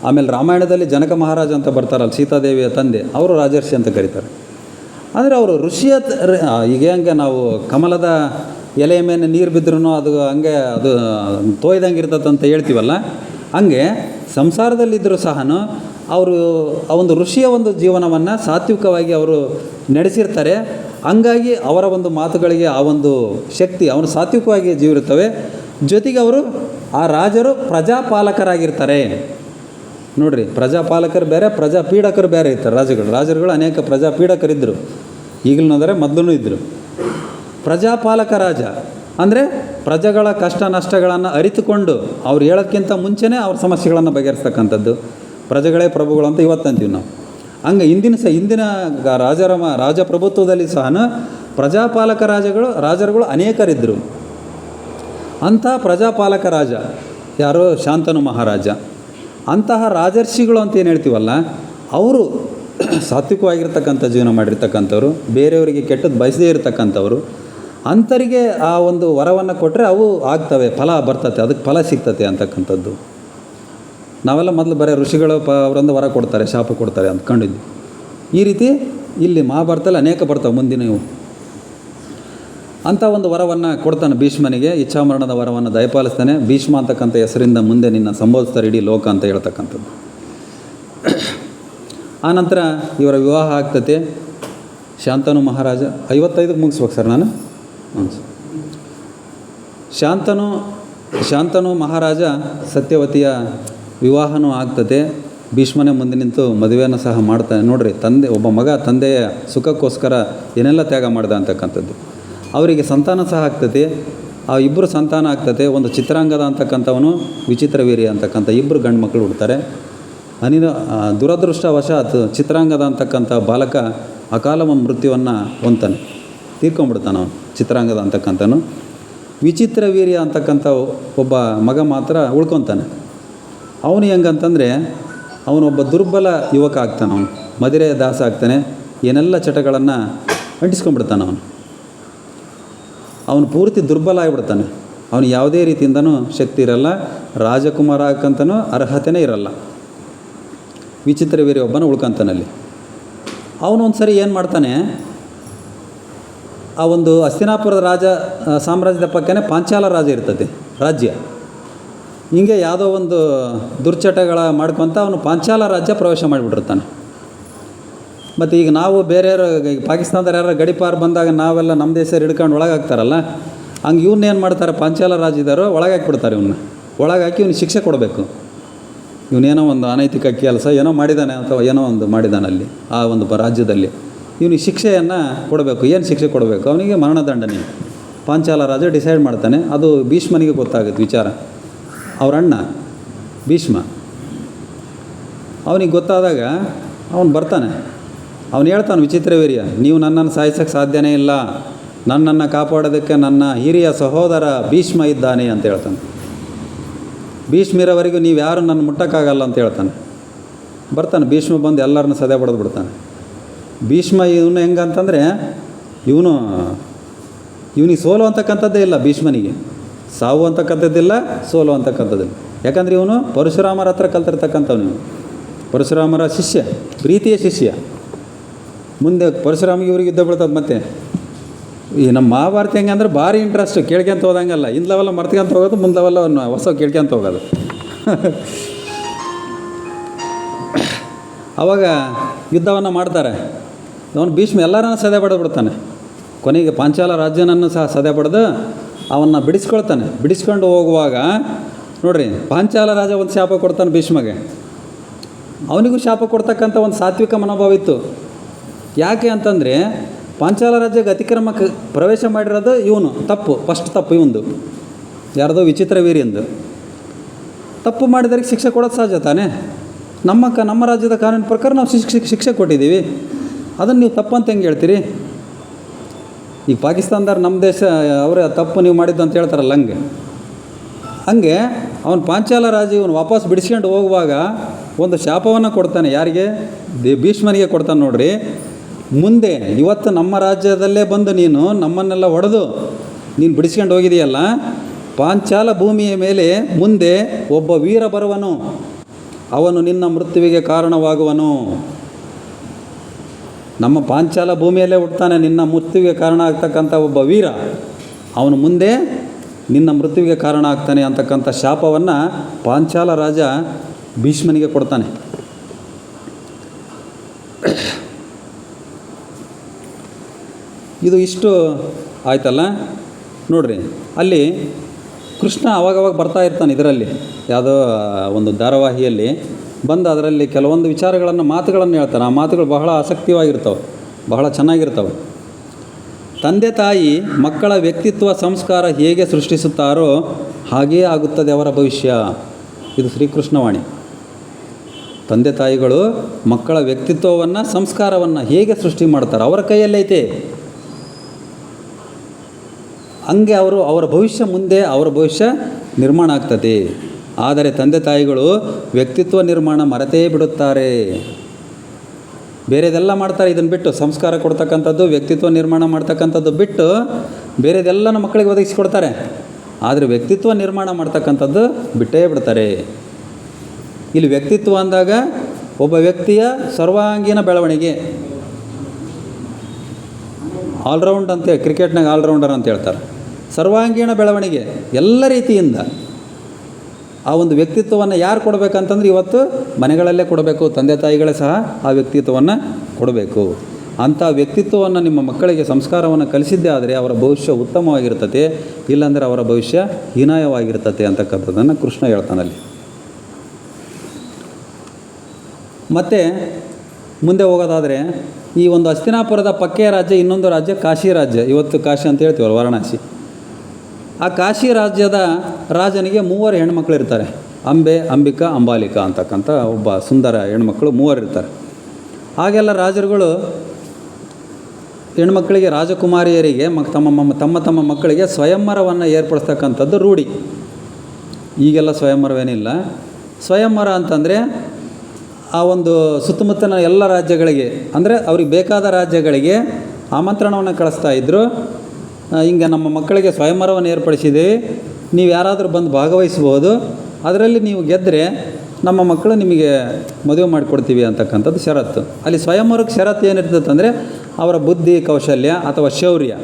ಆಮೇಲೆ ರಾಮಾಯಣದಲ್ಲಿ ಜನಕ ಮಹಾರಾಜ ಅಂತ ಬರ್ತಾರಲ್ಲ, ಸೀತಾದೇವಿಯ ತಂದೆ, ಅವರು ರಾಜರ್ಷಿ ಅಂತ ಕರೀತಾರೆ. ಅಂದರೆ ಅವರು ಋಷಿಯ ಈಗ ಹೆಂಗೆ ನಾವು ಕಮಲದ ಎಲೆಯ ಮೇಲೆ ನೀರು ಬಿದ್ದರೂ ಅದು ಹಂಗೆ ಅದು ತೋಯ್ದಂಗೆ ಇರ್ತದೆ ಅಂತ ಹೇಳ್ತೀವಲ್ಲ, ಹಂಗೆ ಸಂಸಾರದಲ್ಲಿದ್ದರೂ ಸಹ ಅವರು ಆ ಒಂದು ಋಷಿಯ ಒಂದು ಜೀವನವನ್ನು ಸಾತ್ವಿಕವಾಗಿ ಅವರು ನಡೆಸಿರ್ತಾರೆ. ಹಂಗಾಗಿ ಅವರ ಒಂದು ಮಾತುಗಳಿಗೆ ಆ ಒಂದು ಶಕ್ತಿ, ಅವನು ಸಾತ್ವಿಕವಾಗಿ ಜೀವಿರುತ್ತವೆ. ಜೊತೆಗೆ ಅವರು ಆ ರಾಜರು ಪ್ರಜಾಪಾಲಕರಾಗಿರ್ತಾರೆ. ನೋಡಿರಿ, ಪ್ರಜಾಪಾಲಕರು ಬೇರೆ, ಪ್ರಜಾಪೀಡಕರು ಬೇರೆ ಇರ್ತಾರೆ. ರಾಜರುಗಳು ಅನೇಕ ಪ್ರಜಾಪೀಡಕರಿದ್ದರು, ಈಗಲೂ ಅಂದರೆ ಮೊದಲೂ ಇದ್ದರು. ಪ್ರಜಾಪಾಲಕ ರಾಜ ಅಂದರೆ ಪ್ರಜೆಗಳ ಕಷ್ಟ ನಷ್ಟಗಳನ್ನು ಅರಿತುಕೊಂಡು ಅವ್ರು ಹೇಳೋಕ್ಕಿಂತ ಮುಂಚೆನೇ ಅವ್ರ ಸಮಸ್ಯೆಗಳನ್ನು ಬಗೆಹರಿಸ್ತಕ್ಕಂಥದ್ದು. ಪ್ರಜೆಗಳೇ ಪ್ರಭುಗಳು ಅಂತ ಇವತ್ತಂತೀವಿ ನಾವು. ಹಂಗೆ ಇಂದಿನ ರಾಜಪ್ರಭುತ್ವದಲ್ಲಿ ಸಹ ಪ್ರಜಾಪಾಲಕ ರಾಜರುಗಳು ಅನೇಕರಿದ್ದರು. ಅಂಥ ಪ್ರಜಾಪಾಲಕ ರಾಜ ಯಾರು? ಶಾಂತನು ಮಹಾರಾಜ. ಅಂತಹ ರಾಜರ್ಷಿಗಳು ಅಂತ ಏನು ಹೇಳ್ತೀವಲ್ಲ, ಅವರು ಸಾತ್ವಿಕವಾಗಿರ್ತಕ್ಕಂಥ ಜೀವನ ಮಾಡಿರ್ತಕ್ಕಂಥವ್ರು, ಬೇರೆಯವರಿಗೆ ಕೆಟ್ಟದ್ದು ಬಯಸದೇ ಇರತಕ್ಕಂಥವ್ರು. ಅಂಥರಿಗೆ ಆ ಒಂದು ವರವನ್ನು ಕೊಟ್ಟರೆ ಅವು ಆಗ್ತವೆ, ಫಲ ಬರ್ತತೆ, ಅದಕ್ಕೆ ಫಲ ಸಿಗ್ತತೆ ಅಂತಕ್ಕಂಥದ್ದು. ನಾವೆಲ್ಲ ಮೊದಲು ಬರೀ ಋಷಿಗಳು ಅವರೊಂದು ವರ ಕೊಡ್ತಾರೆ, ಶಾಪ ಕೊಡ್ತಾರೆ ಅಂದ್ಕೊಂಡಿದ್ವಿ. ಈ ರೀತಿ ಇಲ್ಲಿ ಮಹಾಭಾರತದಲ್ಲಿ ಅನೇಕ ಬರ್ತವೆ ಮುಂದಿನವು. ಅಂಥ ಒಂದು ವರವನ್ನು ಕೊಡ್ತಾನೆ ಭೀಷ್ಮನಿಗೆ, ಇಚ್ಛಾಮರಣದ ವರವನ್ನು ದಯಪಾಲಿಸ್ತಾನೆ. ಭೀಷ್ಮ ಅಂತಕ್ಕಂಥ ಹೆಸರಿಂದ ಮುಂದೆ ನಿನ್ನ ಸಂಬೋಧಿಸ್ತಾರೆ ಇಡೀ ಲೋಕ ಅಂತ ಹೇಳ್ತಕ್ಕಂಥದ್ದು. ಆನಂತರ ಇವರ ವಿವಾಹ ಆಗ್ತತೆ. ಶಾಂತನು ಮಹಾರಾಜ 55ಕ್ಕೆ ಮುಗಿಸ್ಬೇಕು ಸರ್ ನಾನು. ಶಾಂತನು ಮಹಾರಾಜ ಸತ್ಯವತಿಯ ವಿವಾಹನೂ ಆಗ್ತದೆ. ಭೀಷ್ಮನೇ ಮುಂದೆ ನಿಂತು ಮದುವೆಯನ್ನು ಸಹ ಮಾಡ್ತಾನೆ. ನೋಡಿರಿ, ಒಬ್ಬ ಮಗ ತಂದೆಯ ಸುಖಕ್ಕೋಸ್ಕರ ಏನೆಲ್ಲ ತ್ಯಾಗ ಮಾಡಿದ ಅಂತಕ್ಕಂಥದ್ದು. ಅವರಿಗೆ ಸಂತಾನ ಸಹ ಆಗ್ತದೆ. ಆ ಇಬ್ಬರು ಸಂತಾನ ಆಗ್ತದೆ. ಒಂದು ಚಿತ್ರಾಂಗದ ಅಂತಕ್ಕಂಥವನು, ವಿಚಿತ್ರ ವೀರ್ಯ ಅಂತಕ್ಕಂಥ ಇಬ್ಬರು ಗಂಡು ಮಕ್ಕಳು ಹುಡ್ತಾರೆ. ದುರದೃಷ್ಟವಶಾತ್ ಚಿತ್ರಾಂಗದ ಅಂತಕ್ಕಂಥ ಬಾಲಕ ಅಕಾಲ ಮೃತ್ಯುವನ್ನು ಹೊಂತಾನೆ, ತೀರ್ಕೊಂಡ್ಬಿಡ್ತಾನೆ ಅವನು. ಚಿತ್ರಾಂಗದ ಅಂತಕ್ಕಂಥನು. ವಿಚಿತ್ರ ವೀರ್ಯ ಅಂತಕ್ಕಂಥ ಒಬ್ಬ ಮಗ ಮಾತ್ರ ಉಳ್ಕೊತಾನೆ. ಅವನು ಹೆಂಗಂತಂದರೆ ಅವನೊಬ್ಬ ದುರ್ಬಲ ಯುವಕ ಆಗ್ತಾನೆ. ಅವನು ಮದಿರೆಯ ದಾಸ ಆಗ್ತಾನೆ. ಏನೆಲ್ಲ ಚಟಗಳನ್ನು ಅಂಟಿಸ್ಕೊಂಡ್ಬಿಡ್ತಾನೆ ಅವನು. ಅವನು ಪೂರ್ತಿ ದುರ್ಬಲ ಆಗಿಬಿಡ್ತಾನೆ. ಅವನಿಗೆ ಯಾವುದೇ ರೀತಿಯಿಂದನೂ ಶಕ್ತಿ ಇರಲ್ಲ, ರಾಜಕುಮಾರ ಹಾಕಂತನೂ ಅರ್ಹತೆಯೇ ಇರಲ್ಲ. ವಿಚಿತ್ರವೀರ್ಯ ಒಬ್ಬನ ಉಳ್ಕೊಂತಾನಲ್ಲಿ. ಅವನು ಒಂದು ಸರಿ ಏನು ಮಾಡ್ತಾನೆ, ಆ ಒಂದು ಹಸ್ತಿನಾಪುರದ ಸಾಮ್ರಾಜ್ಯದ ಪಕ್ಕನೇ ಪಾಂಚಾಲ ರಾಜ ಇರ್ತದೆ ರಾಜ್ಯ. ಹಿಂಗೆ ಯಾವುದೋ ಒಂದು ದುರ್ಚಟಗಳ ಮಾಡ್ಕೊತ ಅವನು ಪಾಂಚಾಲ ರಾಜ್ಯ ಪ್ರವೇಶ ಮಾಡಿಬಿಟ್ಟಿರ್ತಾನೆ. ಮತ್ತು ಈಗ ನಾವು ಬೇರೆಯವರು ಈಗ ಪಾಕಿಸ್ತಾನದ ಯಾರು ಗಡಿಪಾರು ಬಂದಾಗ ನಾವೆಲ್ಲ ನಮ್ಮ ದೇಶ ಹಿಡ್ಕೊಂಡು ಒಳಗಾಗ್ತಾರಲ್ಲ, ಹಂಗೆ ಇವನ್ನೇನು ಮಾಡ್ತಾರೆ, ಪಾಂಚಾಲ ರಾಜ್ಯದವರು ಒಳಗೆ ಹಾಕಿಬಿಡ್ತಾರೆ. ಒಳಗೆ ಹಾಕಿ ಇವ್ನಿಗೆ ಶಿಕ್ಷೆ ಕೊಡಬೇಕು. ಇವನೇನೋ ಒಂದು ಅನೈತಿಕ ಕೆಲಸ ಏನೋ ಮಾಡಿದ್ದಾನೆ ಅಥವಾ ಏನೋ ಒಂದು ಮಾಡಿದ್ದಾನೆ ಅಲ್ಲಿ ಆ ಒಂದು ರಾಜ್ಯದಲ್ಲಿ, ಇವನಿಗೆ ಶಿಕ್ಷೆಯನ್ನು ಕೊಡಬೇಕು. ಏನು ಶಿಕ್ಷೆ ಕೊಡಬೇಕು? ಅವನಿಗೆ ಮರಣದಂಡನೆ. ಪಾಂಚಾಲ ರಾಜ ಡಿಸೈಡ್ ಮಾಡ್ತಾನೆ. ಅದು ಭೀಷ್ಮನಿಗೆ ಗೊತ್ತಾಗುತ್ತೆ ವಿಚಾರ. ಅವ್ರ ಅಣ್ಣ ಭೀಷ್ಮ, ಅವನಿಗೆ ಗೊತ್ತಾದಾಗ ಅವನು ಬರ್ತಾನೆ. ಅವನು ಹೇಳ್ತಾನೆ, ವಿಚಿತ್ರವೀರ್ಯ, ನೀವು ನನ್ನನ್ನು ಸಾಯಿಸೋಕ್ಕೆ ಸಾಧ್ಯನೇ ಇಲ್ಲ, ನನ್ನನ್ನು ಕಾಪಾಡೋದಕ್ಕೆ ನನ್ನ ಹಿರಿಯ ಸಹೋದರ ಭೀಷ್ಮ ಇದ್ದಾನೆ ಅಂತ ಹೇಳ್ತಾನೆ. ಭೀಷ್ಮಿರೋವರೆಗೂ ನೀವು ಯಾರು ನನ್ನ ಮುಟ್ಟಕ್ಕಾಗಲ್ಲ ಅಂತ ಹೇಳ್ತಾನೆ. ಬರ್ತಾನೆ ಭೀಷ್ಮ, ಬಂದು ಎಲ್ಲರನ್ನ ಸದೆ ಬಡ್ದು ಬಿಡ್ತಾನೆ. ಭೀಷ್ಮ ಇವನು ಹೆಂಗಂತಂದರೆ ಇವನಿಗೆ ಸೋಲು ಅಂತಕ್ಕಂಥದ್ದೇ ಇಲ್ಲ. ಭೀಷ್ಮನಿಗೆ ಸಾವು ಅಂತಕ್ಕಂಥದ್ದಿಲ್ಲ, ಸೋಲು ಅಂತಕ್ಕಂಥದ್ದಿಲ್ಲ. ಯಾಕಂದರೆ ಇವನು ಪರಶುರಾಮರ ಹತ್ರ ಕಲ್ತಿರ್ತಕ್ಕಂಥವ್ನು. ಇವನು ಪರಶುರಾಮರ ಶಿಷ್ಯ, ಪ್ರೀತಿಯ ಶಿಷ್ಯ. ಮುಂದೆ ಪರಶುರಾಮಿಗೆ ಇವ್ರಿಗೆ ಯುದ್ಧ ಬೀಳ್ತದೆ. ಮತ್ತು ಈ ನಮ್ಮ ಮಹಾಭಾರತ ಹೆಂಗೆ ಅಂದ್ರೆ ಭಾರಿ ಇಂಟ್ರೆಸ್ಟ್, ಕೇಳ್ಕೊಂತ ಹೋದಂಗಲ್ಲ. ಹಿಂದ್ಲವೆಲ್ಲ ಮರ್ತ್ಕೊಂತ ಹೋಗೋದು, ಮುಂದವೆಲ್ಲ ಹೊಸ ಕೇಳ್ಕೊಂತ ಹೋಗೋದು. ಅವಾಗ ಯುದ್ಧವನ್ನು ಮಾಡ್ತಾರೆ. ಅವನು ಭೀಷ್ಮ ಎಲ್ಲರನ್ನ ಸದೆ ಬಡಿದ್ಬಿಡ್ತಾನೆ. ಕೊನೆಗೆ ಪಾಂಚಾಲ ರಾಜ್ಯನನ್ನು ಸಹ ಸದೆ ಬಡ್ದು ಅವನ್ನ ಬಿಡಿಸ್ಕೊಳ್ತಾನೆ. ಬಿಡಿಸ್ಕೊಂಡು ಹೋಗುವಾಗ ನೋಡ್ರಿ, ಪಾಂಚಾಲ ರಾಜ ಒಂದು ಶಾಪ ಕೊಡ್ತಾನೆ ಭೀಷ್ಮಗೆ. ಅವನಿಗೂ ಶಾಪ ಕೊಡ್ತಕ್ಕಂಥ ಒಂದು ಸಾತ್ವಿಕ ಮನೋಭಾವ ಇತ್ತು. ಯಾಕೆ ಅಂತಂದರೆ, ಪಾಂಚಾಲ ರಾಜ್ಯಕ್ಕೆ ಅತಿಕ್ರಮಕ್ಕೆ ಪ್ರವೇಶ ಮಾಡಿರೋದು ಇವನು ತಪ್ಪು. ಫಸ್ಟ್ ತಪ್ಪು ಇವಂದು, ಯಾರ್ದೋ ವಿಚಿತ್ರವೀರ್ಯಂದು. ತಪ್ಪು ಮಾಡಿದರಿಗೆ ಶಿಕ್ಷೆ ಕೊಡೋದು ಸಹಜ ತಾನೇ. ನಮ್ಮ ರಾಜ್ಯದ ಕಾನೂನಿನ ಪ್ರಕಾರ ನಾವು ಶಿಕ್ಷೆ ಕೊಟ್ಟಿದ್ದೀವಿ. ಅದನ್ನು ನೀವು ತಪ್ಪು ಅಂತ ಹೆಂಗೆ ಹೇಳ್ತೀರಿ? ಈಗ ಪಾಕಿಸ್ತಾನದವ್ರು ನಮ್ಮ ದೇಶ ಅವರೇ ತಪ್ಪು ನೀವು ಮಾಡಿದ್ದು ಅಂತ ಹೇಳ್ತಾರಲ್ಲ, ಹಂಗೆ ಅವನು ಪಾಂಚಾಲ ರಾಜ ಇವನು ವಾಪಸ್ ಬಿಡಿಸ್ಕೊಂಡು ಹೋಗುವಾಗ ಒಂದು ಶಾಪವನ್ನು ಕೊಡ್ತಾನೆ. ಯಾರಿಗೆ? ಭೀಷ್ಮನಿಗೆ ಕೊಡ್ತಾನೆ. ನೋಡ್ರಿ, ಮುಂದೆ ಇವತ್ತು ನಮ್ಮ ರಾಜ್ಯದಲ್ಲೇ ಬಂದು ನೀನು ನಮ್ಮನ್ನೆಲ್ಲ ಹೊಡೆದು ನೀನು ಬಿಡಿಸ್ಕೊಂಡು ಹೋಗಿದೆಯಲ್ಲ, ಪಾಂಚಾಲ ಭೂಮಿಯ ಮೇಲೆ ಮುಂದೆ ಒಬ್ಬ ವೀರ ಬರುವನು, ಅವನು ನಿನ್ನ ಮೃತ್ಯುವಿಗೆ ಕಾರಣವಾಗುವನು. ನಮ್ಮ ಪಾಂಚಾಲ ಭೂಮಿಯಲ್ಲೇ ಹುಡ್ತಾನೆ, ನಿನ್ನ ಮೃತ್ಯುವಿಗೆ ಕಾರಣ ಆಗ್ತಕ್ಕಂಥ ಒಬ್ಬ ವೀರ, ಅವನು ಮುಂದೆ ನಿನ್ನ ಮೃತ್ಯುವಿಗೆ ಕಾರಣ ಆಗ್ತಾನೆ ಅಂತಕ್ಕಂಥ ಶಾಪವನ್ನು ಪಾಂಚಾಲ ರಾಜ ಭೀಷ್ಮನಿಗೆ ಕೊಡ್ತಾನೆ. ಇದು ಇಷ್ಟು ಆಯ್ತಲ್ಲ. ನೋಡ್ರಿ, ಅಲ್ಲಿ ಕೃಷ್ಣ ಅವಾಗವಾಗ ಬರ್ತಾ ಇರ್ತಾನೆ. ಇದರಲ್ಲಿ ಯಾವುದೋ ಒಂದು ಧಾರಾವಾಹಿಯಲ್ಲಿ ಬಂದು ಅದರಲ್ಲಿ ಕೆಲವೊಂದು ಮಾತುಗಳನ್ನು ಹೇಳ್ತಾನೆ. ಆ ಮಾತುಗಳು ಬಹಳ ಆಸಕ್ತಿವಾಗಿರ್ತವೆ, ಬಹಳ ಚೆನ್ನಾಗಿರ್ತವೆ. ತಂದೆ ತಾಯಿ ಮಕ್ಕಳ ವ್ಯಕ್ತಿತ್ವ ಸಂಸ್ಕಾರ ಹೇಗೆ ಸೃಷ್ಟಿಸುತ್ತಾರೋ ಹಾಗೇ ಆಗುತ್ತದೆ ಅವರ ಭವಿಷ್ಯ. ಇದು ಶ್ರೀಕೃಷ್ಣವಾಣಿ. ತಂದೆ ತಾಯಿಗಳು ಮಕ್ಕಳ ವ್ಯಕ್ತಿತ್ವವನ್ನು ಸಂಸ್ಕಾರವನ್ನು ಹೇಗೆ ಸೃಷ್ಟಿ ಮಾಡ್ತಾರೆ ಅವರ ಕೈಯಲ್ಲೈತೆ. ಹಂಗೆ ಅವರ ಭವಿಷ್ಯ ಮುಂದೆ ಅವರ ಭವಿಷ್ಯ ನಿರ್ಮಾಣ ಆಗ್ತದೆ. ಆದರೆ ತಂದೆ ತಾಯಿಗಳು ವ್ಯಕ್ತಿತ್ವ ನಿರ್ಮಾಣ ಮರೆತೇ ಬಿಡುತ್ತಾರೆ. ಬೇರೆದೆಲ್ಲ ಮಾಡ್ತಾರೆ, ಇದನ್ನು ಬಿಟ್ಟು ಸಂಸ್ಕಾರ ಕೊಡ್ತಕ್ಕಂಥದ್ದು, ವ್ಯಕ್ತಿತ್ವ ನಿರ್ಮಾಣ ಮಾಡ್ತಕ್ಕಂಥದ್ದು ಬಿಟ್ಟು ಬೇರೆದೆಲ್ಲ ಮಕ್ಕಳಿಗೆ ಒದಗಿಸಿಕೊಡ್ತಾರೆ. ಆದರೆ ವ್ಯಕ್ತಿತ್ವ ನಿರ್ಮಾಣ ಮಾಡ್ತಕ್ಕಂಥದ್ದು ಬಿಟ್ಟೇ ಬಿಡ್ತಾರೆ. ಇಲ್ಲಿ ವ್ಯಕ್ತಿತ್ವ ಅಂದಾಗ ಒಬ್ಬ ವ್ಯಕ್ತಿಯ ಸರ್ವಾಂಗೀಣ ಬೆಳವಣಿಗೆ. ಆಲ್ರೌಂಡ್ ಅಂತ, ಕ್ರಿಕೆಟ್ನಾಗ ಆಲ್ರೌಂಡರ್ ಅಂತ ಹೇಳ್ತಾರೆ. ಸರ್ವಾಂಗೀಣ ಬೆಳವಣಿಗೆ ಎಲ್ಲ ರೀತಿಯಿಂದ ಆ ಒಂದು ವ್ಯಕ್ತಿತ್ವವನ್ನು ಯಾರು ಕೊಡಬೇಕಂತಂದ್ರೆ ಇವತ್ತು ಮನೆಗಳಲ್ಲೇ ಕೊಡಬೇಕು. ತಂದೆ ತಾಯಿಗಳೇ ಸಹ ಆ ವ್ಯಕ್ತಿತ್ವವನ್ನು ಕೊಡಬೇಕು. ಅಂಥ ವ್ಯಕ್ತಿತ್ವವನ್ನು ನಿಮ್ಮ ಮಕ್ಕಳಿಗೆ ಸಂಸ್ಕಾರವನ್ನು ಕಲಿಸಿದ್ದೇ ಆದರೆ ಅವರ ಭವಿಷ್ಯ ಉತ್ತಮವಾಗಿರ್ತದೆ, ಇಲ್ಲಾಂದರೆ ಅವರ ಭವಿಷ್ಯ ಹೀನಾಯವಾಗಿರ್ತದೆ ಅಂತಕ್ಕಂಥದ್ದನ್ನು ಕೃಷ್ಣ ಹೇಳ್ತಾನಲ್ಲಿ. ಮತ್ತು ಮುಂದೆ ಹೋಗೋದಾದರೆ ಈ ಒಂದು ಹಸ್ತಿನಾಪುರದ ಪಕ್ಕೆಯ ರಾಜ್ಯ ಇನ್ನೊಂದು ರಾಜ್ಯ ಕಾಶಿ ರಾಜ್ಯ. ಇವತ್ತು ಕಾಶಿ ಅಂತ ಹೇಳ್ತೀವಲ್ಲ, ವಾರಣಾಸಿ. ಆ ಕಾಶಿ ರಾಜ್ಯದ ರಾಜನಿಗೆ 3 ಹೆಣ್ಮಕ್ಳು ಇರ್ತಾರೆ. ಅಂಬಿಕಾ, ಅಂಬಾಲಿಕಾ ಅಂತಕ್ಕಂಥ ಒಬ್ಬ ಸುಂದರ ಹೆಣ್ಮಕ್ಳು 3 ಇರ್ತಾರೆ. ಹಾಗೆಲ್ಲ ರಾಜರುಗಳು ಹೆಣ್ಮಕ್ಕಳಿಗೆ, ರಾಜಕುಮಾರಿಯರಿಗೆ ತಮ್ಮ ಮಕ್ಕಳಿಗೆ ಸ್ವಯಂವರವನ್ನು ಏರ್ಪಡಿಸ್ತಕ್ಕಂಥದ್ದು ರೂಢಿ. ಈಗೆಲ್ಲ ಸ್ವಯಂವರವೇನಿಲ್ಲ. ಸ್ವಯಂವರ ಅಂತಂದರೆ ಆ ಒಂದು ಸುತ್ತಮುತ್ತಲಿನ ಎಲ್ಲ ರಾಜ್ಯಗಳಿಗೆ, ಅಂದರೆ ಅವ್ರಿಗೆ ಬೇಕಾದ ರಾಜ್ಯಗಳಿಗೆ ಆಮಂತ್ರಣವನ್ನು ಕಳಿಸ್ತಾ ಇದ್ದರು. ಹಿಂಗೆ ನಮ್ಮ ಮಕ್ಕಳಿಗೆ ಸ್ವಯಂವರವನ್ನು ಏರ್ಪಡಿಸಿದ್ದೀವಿ, ನೀವು ಯಾರಾದರೂ ಬಂದು ಭಾಗವಹಿಸ್ಬೋದು, ಅದರಲ್ಲಿ ನೀವು ಗೆದ್ದರೆ ನಮ್ಮ ಮಕ್ಕಳು ನಿಮಗೆ ಮದುವೆ ಮಾಡಿಕೊಡ್ತೀವಿ ಅಂತಕ್ಕಂಥದ್ದು ಷರತ್ತು. ಅಲ್ಲಿ ಸ್ವಯಂವರಕ್ಕೆ ಷರತ್ತು ಏನಿರ್ತದೆ ಅಂದರೆ ಅವರ ಬುದ್ಧಿ ಕೌಶಲ್ಯ ಅಥವಾ ಶೌರ್ಯ.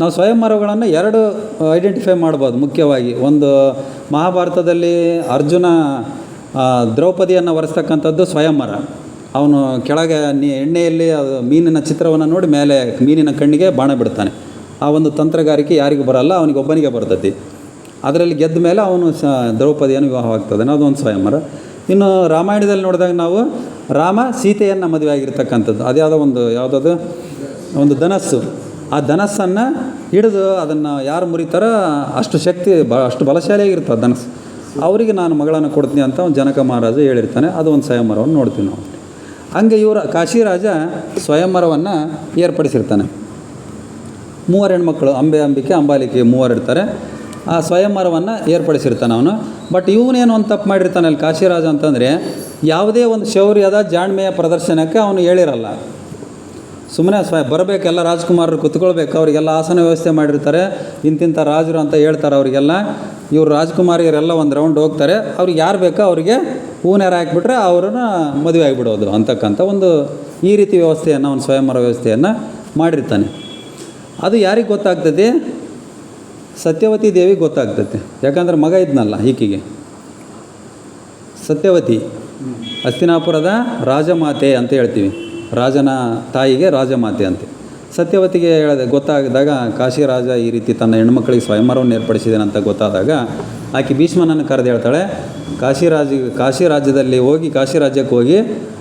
ನಾವು ಸ್ವಯಂವರಗಳನ್ನು ಎರಡು ಐಡೆಂಟಿಫೈ ಮಾಡ್ಬೋದು ಮುಖ್ಯವಾಗಿ. ಒಂದು ಮಹಾಭಾರತದಲ್ಲಿ ಅರ್ಜುನ ದ್ರೌಪದಿಯನ್ನು ವರೆಸ್ತಕ್ಕಂಥದ್ದು ಸ್ವಯಂವರ. ಅವನು ಕೆಳಗೆ ಎಣ್ಣೆಯಲ್ಲಿ ಅದು ಮೀನಿನ ಚಿತ್ರವನ್ನು ನೋಡಿ ಮೇಲೆ ಮೀನಿನ ಕಣ್ಣಿಗೆ ಬಾಣ ಬಿಡ್ತಾನೆ. ಆ ಒಂದು ತಂತ್ರಗಾರಿಕೆ ಯಾರಿಗೂ ಬರಲ್ಲ, ಅವನಿಗೊಬ್ಬನಿಗೆ ಬರ್ತೈತಿ. ಅದರಲ್ಲಿ ಗೆದ್ದ ಮೇಲೆ ಅವನು ದ್ರೌಪದಿಯನ್ನು ವಿವಾಹವಾಗ್ತದೆ, ಅದೊಂದು ಸ್ವಯಂವರ. ಇನ್ನು ರಾಮಾಯಣದಲ್ಲಿ ನೋಡಿದಾಗ ನಾವು ರಾಮ ಸೀತೆಯನ್ನು ಮದುವೆ ಆಗಿರ್ತಕ್ಕಂಥದ್ದು, ಅದ್ಯಾವುದೋ ಯಾವುದದು ಒಂದು ಧನಸ್ಸು. ಆ ಧನಸ್ಸನ್ನು ಹಿಡಿದು ಅದನ್ನು ಯಾರು ಮುರಿತಾರೋ ಅಷ್ಟು ಶಕ್ತಿ ಅಷ್ಟು ಬಲಶಾಲಿಯಾಗಿರ್ತದೆ ಧನಸ್ಸು. ಅವರಿಗೆ ನಾನು ಮಗಳನ್ನು ಕೊಡ್ತೀನಿ ಅಂತ ಒಂದು ಜನಕ ಮಹಾರಾಜ ಹೇಳಿರ್ತಾನೆ. ಅದು ಒಂದು ಸ್ವಯಂವರವನ್ನು ನೋಡ್ತೀವಿ ನಾವು. ಹಂಗೆ ಕಾಶಿರಾಜ ಸ್ವಯಂವರವನ್ನು ಏರ್ಪಡಿಸಿರ್ತಾನೆ. 3 ಹೆಣ್ಮಕ್ಳು, ಅಂಬಿಕೆ, ಅಂಬಾಲಿಕೆ 3 ಇರ್ತಾರೆ. ಆ ಸ್ವಯಂವರವನ್ನು ಏರ್ಪಡಿಸಿರ್ತಾನೆ ಅವನು. ಬಟ್ ಇವನೇನು ಒಂದು ತಪ್ಪು ಮಾಡಿರ್ತಾನೆ ಅಲ್ಲಿ ಕಾಶಿರಾಜ ಅಂತಂದರೆ, ಯಾವುದೇ ಒಂದು ಶೌರ್ಯದ ಜಾಣ್ಮೆಯ ಪ್ರದರ್ಶನಕ್ಕೆ ಅವನು ಹೇಳಿರಲ್ಲ. ಸುಮ್ಮನೆ ಬರಬೇಕು, ಎಲ್ಲ ರಾಜ್ಕುಮಾರರು ಕುತ್ಕೊಳ್ಬೇಕು, ಅವರಿಗೆಲ್ಲ ಆಸನ ವ್ಯವಸ್ಥೆ ಮಾಡಿರ್ತಾರೆ, ಇಂತಿಂಥ ರಾಜರು ಅಂತ ಹೇಳ್ತಾರೆ ಅವರಿಗೆಲ್ಲ. ಇವರು ರಾಜ್ಕುಮಾರಿಯರೆಲ್ಲ ಒಂದು ರೌಂಡ್ ಹೋಗ್ತಾರೆ, ಅವ್ರಿಗೆ ಯಾರು ಬೇಕೋ ಅವರಿಗೆ ಹೂನೇರ ಹಾಕಿಬಿಟ್ರೆ ಅವ್ರನ್ನ ಮದುವೆ ಆಗಿಬಿಡೋದು ಅಂತಕ್ಕಂಥ ಒಂದು ಈ ರೀತಿ ವ್ಯವಸ್ಥೆಯನ್ನು, ಅವನು ಸ್ವಯಂವರ ವ್ಯವಸ್ಥೆಯನ್ನು ಮಾಡಿರ್ತಾನೆ. ಅದು ಯಾರಿಗೆ ಗೊತ್ತಾಗ್ತದೆ? ಸತ್ಯವತಿ ದೇವಿಗೆ ಗೊತ್ತಾಗ್ತೈತೆ. ಯಾಕಂದ್ರೆ ಮಗ ಇದ್ನಲ್ಲ ಈಕೆಗೆ, ಸತ್ಯವತಿ ಹಸ್ತಿನಾಪುರದ ರಾಜಮಾತೆ ಅಂತ ಹೇಳ್ತೀವಿ. ರಾಜನ ತಾಯಿಗೆ ರಾಜಮಾತೆ ಅಂತೆ. ಸತ್ಯವತಿಗೆ ಗೊತ್ತಾಗಿದಾಗ ಕಾಶಿರಾಜ ಈ ರೀತಿ ತನ್ನ ಹೆಣ್ಮಕ್ಳಿಗೆ ಸ್ವಯಂವರವನ್ನು ಏರ್ಪಡಿಸಿದ್ದೇನೆ ಅಂತ ಗೊತ್ತಾದಾಗ ಆಕೆ ಭೀಷ್ಮನನ್ನು ಕರೆದು ಹೇಳ್ತಾಳೆ, ಕಾಶಿ ರಾಜ್ಯದಲ್ಲಿ ಹೋಗಿ, ಕಾಶಿ ರಾಜ್ಯಕ್ಕೆ ಹೋಗಿ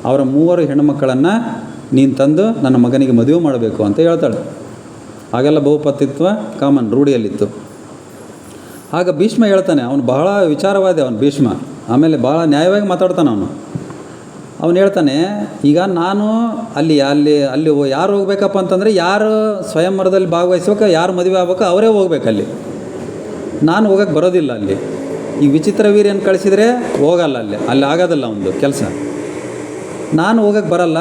ಅವರ 3 ಹೆಣ್ಣುಮಕ್ಕಳನ್ನು ನೀನು ತಂದು ನನ್ನ ಮಗನಿಗೆ ಮದುವೆ ಮಾಡಬೇಕು ಅಂತ ಹೇಳ್ತಾಳೆ. ಹಾಗೆಲ್ಲ ಬಹುಪತಿತ್ವ ಕಾಮನ್ ರೂಢಿಯಲ್ಲಿತ್ತು. ಆಗ ಭೀಷ್ಮ ಹೇಳ್ತಾನೆ, ಅವನು ಬಹಳ ವಿಚಾರವಾದಿ ಅವನು ಭೀಷ್ಮ. ಆಮೇಲೆ ಭಾಳ ನ್ಯಾಯವಾಗಿ ಮಾತಾಡ್ತಾನೆ ಅವನು ಹೇಳ್ತಾನೆ, ಈಗ ನಾನು ಅಲ್ಲಿ ಯಾರು ಹೋಗ್ಬೇಕಪ್ಪ ಅಂತಂದರೆ, ಯಾರು ಸ್ವಯಂವರದಲ್ಲಿ ಭಾಗವಹಿಸ್ಬೇಕು, ಯಾರು ಮದುವೆ ಆಗ್ಬೇಕು ಅವರೇ ಹೋಗ್ಬೇಕಲ್ಲಿ. ನಾನು ಹೋಗೋಕ್ಕೆ ಬರೋದಿಲ್ಲ ಅಲ್ಲಿ. ಈ ವಿಚಿತ್ರ ವೀರ್ಯನ ಕಳಿಸಿದರೆ ಹೋಗಲ್ಲ, ಅಲ್ಲಿ ಆಗೋದಿಲ್ಲ ಒಂದು ಕೆಲಸ. ನಾನು ಹೋಗೋಕ್ಕೆ ಬರಲ್ಲ,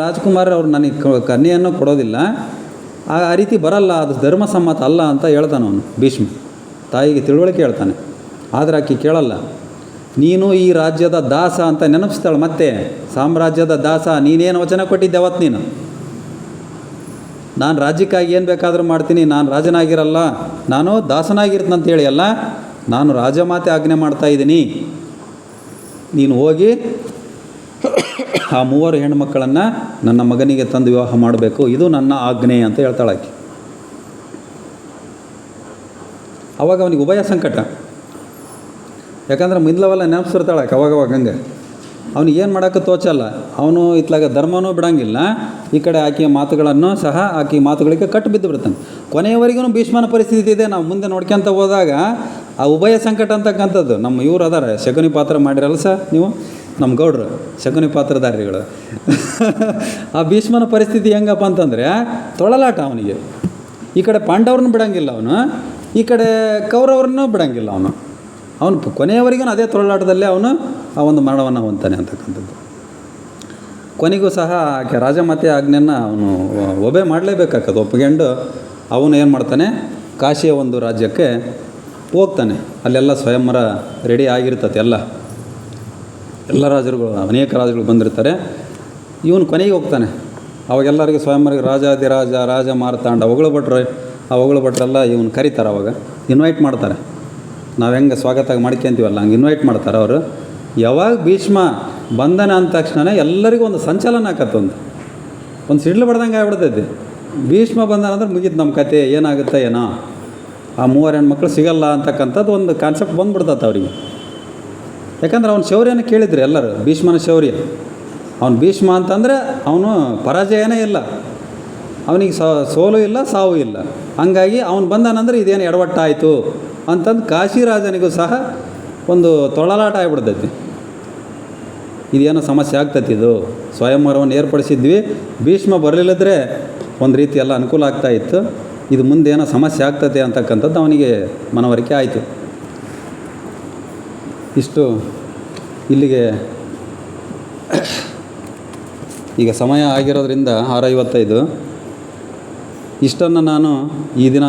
ರಾಜ್ಕುಮಾರ್ ಅವ್ರು ನನಗೆ ಕನ್ಯೆಯನ್ನು ಕೊಡೋದಿಲ್ಲ, ಆ ರೀತಿ ಬರಲ್ಲ, ಅದು ಧರ್ಮಸಮ್ಮತ ಅಲ್ಲ ಅಂತ ಹೇಳ್ತಾನೆ ಅವನು ಭೀಷ್ಮ. ತಾಯಿಗೆ ತಿಳುವಳಿಕೆ ಹೇಳ್ತಾನೆ. ಆದರೆ ಆಕೆ ಕೇಳಲ್ಲ. ನೀನು ಈ ರಾಜ್ಯದ ದಾಸ ಅಂತ ನೆನಪಿಸ್ತಾಳೆ. ಮತ್ತೆ ಸಾಮ್ರಾಜ್ಯದ ದಾಸ, ನೀನೇನು ವಚನ ಕೊಟ್ಟಿದ್ದೆ ಅವತ್ತು ನೀನು, ನಾನು ರಾಜ್ಯಕ್ಕಾಗಿ ಏನು ಬೇಕಾದರೂ ಮಾಡ್ತೀನಿ, ನಾನು ರಾಜನಾಗಿರಲ್ಲ, ನಾನು ದಾಸನಾಗಿರ್ತೀನಿ ಅಂತೇಳಿ ಅಲ್ಲ, ನಾನು ರಾಜಮಾತೆ ಆಜ್ಞೆ ಮಾಡ್ತಾಯಿದ್ದೀನಿ, ನೀನು ಹೋಗಿ ಆ 3 ಹೆಣ್ಣುಮಕ್ಕಳನ್ನು ನನ್ನ ಮಗನಿಗೆ ತಂದು ವಿವಾಹ ಮಾಡಬೇಕು, ಇದು ನನ್ನ ಆಜ್ಞೆ ಅಂತ ಹೇಳ್ತಾಳೆ ಆಕೆ. ಅವಾಗ ಅವನಿಗೆ ಉಭಯ ಸಂಕಟ. ಯಾಕಂದ್ರೆ ಮಿದ್ಲವೆಲ್ಲ ನೆನಪಿಸಿರ್ತಾಳೆ ಆಕೆ ಅವಾಗವಾಗ. ಹಂಗೆ ಅವನಿಗೆ ಏನು ಮಾಡೋಕ್ಕೆ ತೋಚಲ್ಲ. ಅವನು ಇತ್ಲಾಗ ಧರ್ಮನೂ ಬಿಡೋಂಗಿಲ್ಲ, ಈ ಕಡೆ ಆಕೆಯ ಮಾತುಗಳನ್ನು ಸಹ ಆಕೆ ಮಾತುಗಳಿಗೆ ಕಟ್ಟು ಬಿದ್ದು ಬಿಡ್ತಾನೆ. ಕೊನೆಯವರೆಗೂ ಭೀಷ್ಮನ ಪರಿಸ್ಥಿತಿ ಇದೆ. ನಾವು ಮುಂದೆ ನೋಡ್ಕೊಂತ ಹೋದಾಗ ಆ ಉಭಯ ಸಂಕಟ ಅಂತಕ್ಕಂಥದ್ದು ನಮ್ಮ ಇವ್ರು ಅದಾರೆ, ಶಕುನಿ ಪಾತ್ರ ಮಾಡಿರಲ್ಲ ನೀವು, ನಮ್ಮ ಗೌಡ್ರು ಶಕುನಿ ಪಾತ್ರಧಾರಿಗಳು. ಆ ಭೀಷ್ಮನ ಪರಿಸ್ಥಿತಿ ಹೆಂಗಪ್ಪ ಅಂತಂದರೆ ತೊಳಲಾಟ ಅವನಿಗೆ. ಈ ಕಡೆ ಪಾಂಡವ್ರನ್ನ ಬಿಡೋಂಗಿಲ್ಲ ಅವನು, ಈ ಕಡೆ ಕೌರವ್ರನ್ನೂ ಬಿಡೋಂಗಿಲ್ಲ ಅವನು ಕೊನೆಯವರೆಗೂ ಅದೇ ತೊಳಲಾಟದಲ್ಲೇ ಅವನು ಆ ಒಂದು ಮರಣವನ್ನು ಹೊಂತಾನೆ ಅಂತಕ್ಕಂಥದ್ದು. ಕೊನೆಗೂ ಸಹ ಆಕೆ ರಾಜಮಾತೆ ಆಜ್ಞೆಯನ್ನು ಅವನು ಒಬೆ ಮಾಡಲೇಬೇಕಾಗ್ತದೆ. ಒಪ್ಪಿಕೊಂಡು ಅವನು ಏನು ಮಾಡ್ತಾನೆ, ಕಾಶಿಯ ಒಂದು ರಾಜ್ಯಕ್ಕೆ ಹೋಗ್ತಾನೆ. ಅಲ್ಲೆಲ್ಲ ಸ್ವಯಂವರ ರೆಡಿ ಆಗಿರ್ತದೆ. ಎಲ್ಲ ರಾಜರುಗಳು, ಅನೇಕ ರಾಜರುಗಳು ಬಂದಿರ್ತಾರೆ. ಇವನು ಕೊನೆಗೆ ಹೋಗ್ತಾನೆ. ಅವಾಗೆಲ್ಲರಿಗೆ ಸ್ವಯಂವರಿಗೆ ರಾಜಾದಿರಾಜ, ರಾಜ ಮಾರ್ತಾಂಡ ಹೊಗಳು ಭಟ್ರೆಲ್ಲ ಇವನು ಕರೀತಾರೆ. ಅವಾಗ ಇನ್ವೈಟ್ ಮಾಡ್ತಾರೆ. ನಾವು ಹೆಂಗೆ ಸ್ವಾಗತ ಮಾಡ್ಕೊಂತೀವಲ್ಲ ಹಂಗೆ ಇನ್ವೈಟ್ ಮಾಡ್ತಾರೆ ಅವರು. ಯಾವಾಗ ಭೀಷ್ಮ ಬಂಧನ ಅಂದ ತಕ್ಷಣ ಎಲ್ಲರಿಗೂ ಒಂದು ಸಂಚಲನ ಆಕತ್ತೆ, ಒಂದು ಸಿಡ್ಲು ಬಡ್ದಂಗೆ ಆಗ್ಬಿಡ್ತೈತಿ. ಭೀಷ್ಮ ಬಂಧನ ಅಂದ್ರೆ ಮುಗೀತು ನಮ್ಮ ಕತೆ, ಏನಾಗುತ್ತೆ ಏನೋ, ಆ 3 ಹೆಣ್ಮಕ್ಳು ಸಿಗಲ್ಲ ಅಂತಕ್ಕಂಥದ್ದು ಒಂದು ಕಾನ್ಸೆಪ್ಟ್ ಬಂದುಬಿಡ್ತದೆ ಅವರಿಗೆ. ಯಾಕಂದ್ರೆ ಅವನ ಶೌರ್ಯನ ಕೇಳಿದ್ರು ಎಲ್ಲರೂ, ಭೀಷ್ಮನ ಶೌರ್ಯ. ಅವನು ಭೀಷ್ಮ ಅಂತಂದರೆ ಅವನು ಪರಾಜಯನೇ ಇಲ್ಲ, ಅವನಿಗೆ ಸೋಲು ಇಲ್ಲ, ಸಾವು ಇಲ್ಲ. ಹಂಗಾಗಿ ಅವನು ಬಂದಾನಂದ್ರೆ ಇದೇನು ಎಡವಟ್ಟಾಯಿತು ಅಂತಂದು ಕಾಶಿರಾಜನಿಗೂ ಸಹ ಒಂದು ತೊಳಲಾಟ ಆಗಿಬಿಡ್ತೈತಿ. ಇದೇನೋ ಸಮಸ್ಯೆ ಆಗ್ತೈತಿ, ಇದು ಸ್ವಯಂವರವನ್ನು ಏರ್ಪಡಿಸಿದ್ವಿ, ಭೀಷ್ಮ ಬರಲಿಲ್ಲದ್ರೆ ಒಂದು ರೀತಿ ಎಲ್ಲ ಅನುಕೂಲ ಆಗ್ತಾಯಿತ್ತು, ಇದು ಮುಂದೆ ಏನೋ ಸಮಸ್ಯೆ ಆಗ್ತದೆ ಅಂತಕ್ಕಂಥದ್ದು ಅವನಿಗೆ ಮನವರಿಕೆ ಆಯಿತು. ಇಷ್ಟು ಇಲ್ಲಿಗೆ ಈಗ ಸಮಯ ಆಗಿರೋದ್ರಿಂದ 6:55. ಇಷ್ಟನ್ನು ನಾನು ಈ ದಿನ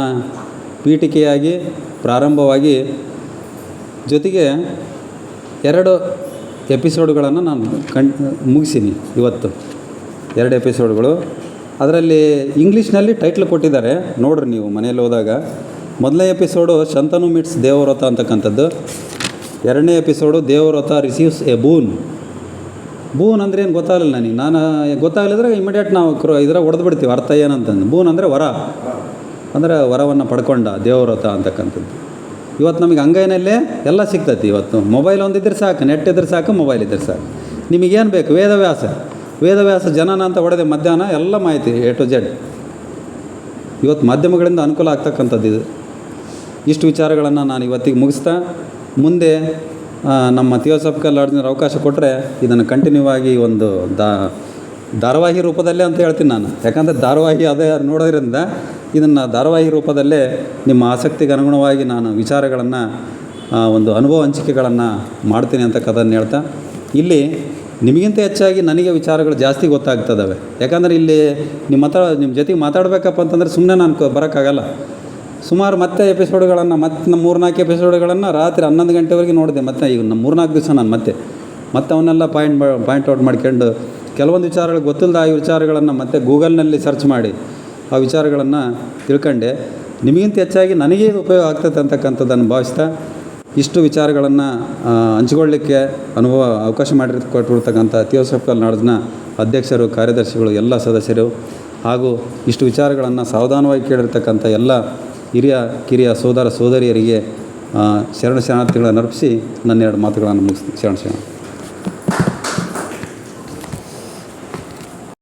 ಪೀಠಿಕೆಯಾಗಿ ಪ್ರಾರಂಭವಾಗಿ ಜೊತೆಗೆ 2 ಎಪಿಸೋಡ್ಗಳನ್ನು ನಾನು ಮುಗಿಸೀನಿ ಇವತ್ತು. 2 ಎಪಿಸೋಡ್ಗಳು. ಅದರಲ್ಲಿ ಇಂಗ್ಲೀಷ್ನಲ್ಲಿ ಟೈಟ್ಲ್ ಕೊಟ್ಟಿದ್ದಾರೆ, ನೋಡ್ರಿ ನೀವು ಮನೇಲಿ ಹೋದಾಗ. ಮೊದಲನೇ ಎಪಿಸೋಡು ಶಂತನು ಮೀಟ್ಸ್ ದೇವವ್ರತ ಅಂತಕ್ಕಂಥದ್ದು. 2ನೇ episode Devvrat receives A boon. Boon ಅಂದರೆ ಏನು ಗೊತ್ತಾಗಲಿಲ್ಲ ನನಗೆ. ನಾನು ಗೊತ್ತಾಗಲಿದ್ರೆ ಇಮಿಡಿಯೇಟ್ ನಾವು ಇದ್ರಾಗ ಹೊಡೆದು ಬಿಡ್ತೀವಿ ಅರ್ಥ ಏನಂತಂದು. ಬೂನ್ ಅಂದರೆ ವರ, ಅಂದರೆ ವರವನ್ನು ಪಡ್ಕೊಂಡ ದೇವವ್ರತ ಅಂತಕ್ಕಂಥದ್ದು. ಇವತ್ತು ನಮಗೆ ಅಂಗೈನಲ್ಲೇ ಎಲ್ಲ ಸಿಗ್ತೈತಿ. ಇವತ್ತು ಮೊಬೈಲ್ ಒಂದಿದ್ರೆ ಸಾಕು, ನೆಟ್ ಇದ್ರೆ ಸಾಕು, ಮೊಬೈಲ್ ಇದ್ರೆ ಸಾಕು. ನಿಮಗೇನು ಬೇಕು? ವೇದವ್ಯಾಸ ಜನನ ಅಂತ ಹೊಡೆದೆ ಮಧ್ಯಾಹ್ನ ಎಲ್ಲ ಮಾಹಿತಿ A to Z. ಇವತ್ತು ಮಾಧ್ಯಮಗಳಿಂದ ಅನುಕೂಲ ಆಗ್ತಕ್ಕಂಥದ್ದು ಇದು. ಇಷ್ಟು ವಿಚಾರಗಳನ್ನು ನಾನು ಇವತ್ತಿಗೆ ಮುಗಿಸ್ತಾ, ಮುಂದೆ ನಮ್ಮ ಥಿಯೋಸಾಫಿಕಲ್ ಲಾಡ್ಜ್ನವ್ರು ಅವಕಾಶ ಕೊಟ್ಟರೆ ಇದನ್ನು ಕಂಟಿನ್ಯೂ ಆಗಿ ಒಂದು ಧಾರಾವಾಹಿ ರೂಪದಲ್ಲೇ ಅಂತ ಹೇಳ್ತೀನಿ ನಾನು. ಯಾಕಂದರೆ ಧಾರಾವಾಹಿ ಅದೇ ನೋಡೋದ್ರಿಂದ ಇದನ್ನು ಧಾರಾವಾಹಿ ರೂಪದಲ್ಲೇ ನಿಮ್ಮ ಆಸಕ್ತಿಗೆ ಅನುಗುಣವಾಗಿ ನಾನು ವಿಚಾರಗಳನ್ನು ಒಂದು ಅನುಭವ ಹಂಚಿಕೆಗಳನ್ನು ಮಾಡ್ತೀನಿ ಅಂತಕ್ಕದನ್ನು ಹೇಳ್ತಾ, ಇಲ್ಲಿ ನಿಮಗಿಂತ ಹೆಚ್ಚಾಗಿ ನನಗೆ ವಿಚಾರಗಳು ಜಾಸ್ತಿ ಗೊತ್ತಾಗ್ತದವೆ. ಯಾಕಂದರೆ ಇಲ್ಲಿ ನಿಮ್ಮ ಜೊತೆಗೆ ಮಾತಾಡಬೇಕಪ್ಪ ಅಂತಂದರೆ ಸುಮ್ಮನೆ ನಾನು ಬರೋಕ್ಕಾಗಲ್ಲ. ಸುಮಾರು ಮತ್ತೆ ಎಪಿಸೋಡ್ಗಳನ್ನು ಮತ್ತೆ 3-4 ಎಪಿಸೋಡ್ಗಳನ್ನು ರಾತ್ರಿ 11 ಗಂಟೆವರೆಗೆ ನೋಡಿದೆ. ಮತ್ತು ಈಗ 3-4 ದಿವಸ ನಾನು ಮತ್ತೆ ಅವನ್ನೆಲ್ಲ ಪಾಯಿಂಟ್ ಔಟ್ ಮಾಡ್ಕೊಂಡು ಕೆಲವೊಂದು ವಿಚಾರಗಳು ಗೊತ್ತಿಲ್ಲದ ಆ ವಿಚಾರಗಳನ್ನು ಮತ್ತೆ ಗೂಗಲ್ನಲ್ಲಿ ಸರ್ಚ್ ಮಾಡಿ ಆ ವಿಚಾರಗಳನ್ನು ತಿಳ್ಕೊಂಡೆ. ನಿಮಗಿಂತ ಹೆಚ್ಚಾಗಿ ನನಗೆ ಇದು ಉಪಯೋಗ ಆಗ್ತದೆ ಅಂತಕ್ಕಂಥದ್ದನ್ನು ಭಾವಿಸ್ತಾ, ಇಷ್ಟು ವಿಚಾರಗಳನ್ನು ಹಂಚಿಕೊಳ್ಳಿಕ್ಕೆ ಅವಕಾಶ ಕೊಟ್ಟಿರ್ತಕ್ಕಂಥ ಥಿಯೋಸಾಫಿಕಲ್ ಲಾಡ್ಜ್ನ ಅಧ್ಯಕ್ಷರು, ಕಾರ್ಯದರ್ಶಿಗಳು, ಎಲ್ಲ ಸದಸ್ಯರು ಹಾಗೂ ಇಷ್ಟು ವಿಚಾರಗಳನ್ನು ಸಾವಧಾನವಾಗಿ ಕೇಳಿರ್ತಕ್ಕಂಥ ಎಲ್ಲ ಹಿರಿಯ ಕಿರಿಯ ಸೋದರ ಸೋದರಿಯರಿಗೆ ಶರಣಾರ್ಥಿಗಳನ್ನು ಅರ್ಪಿಸಿ ನನ್ನ 2 ಮಾತುಗಳನ್ನು ಮುಗಿಸ್ತೀನಿ. ಶರಣ.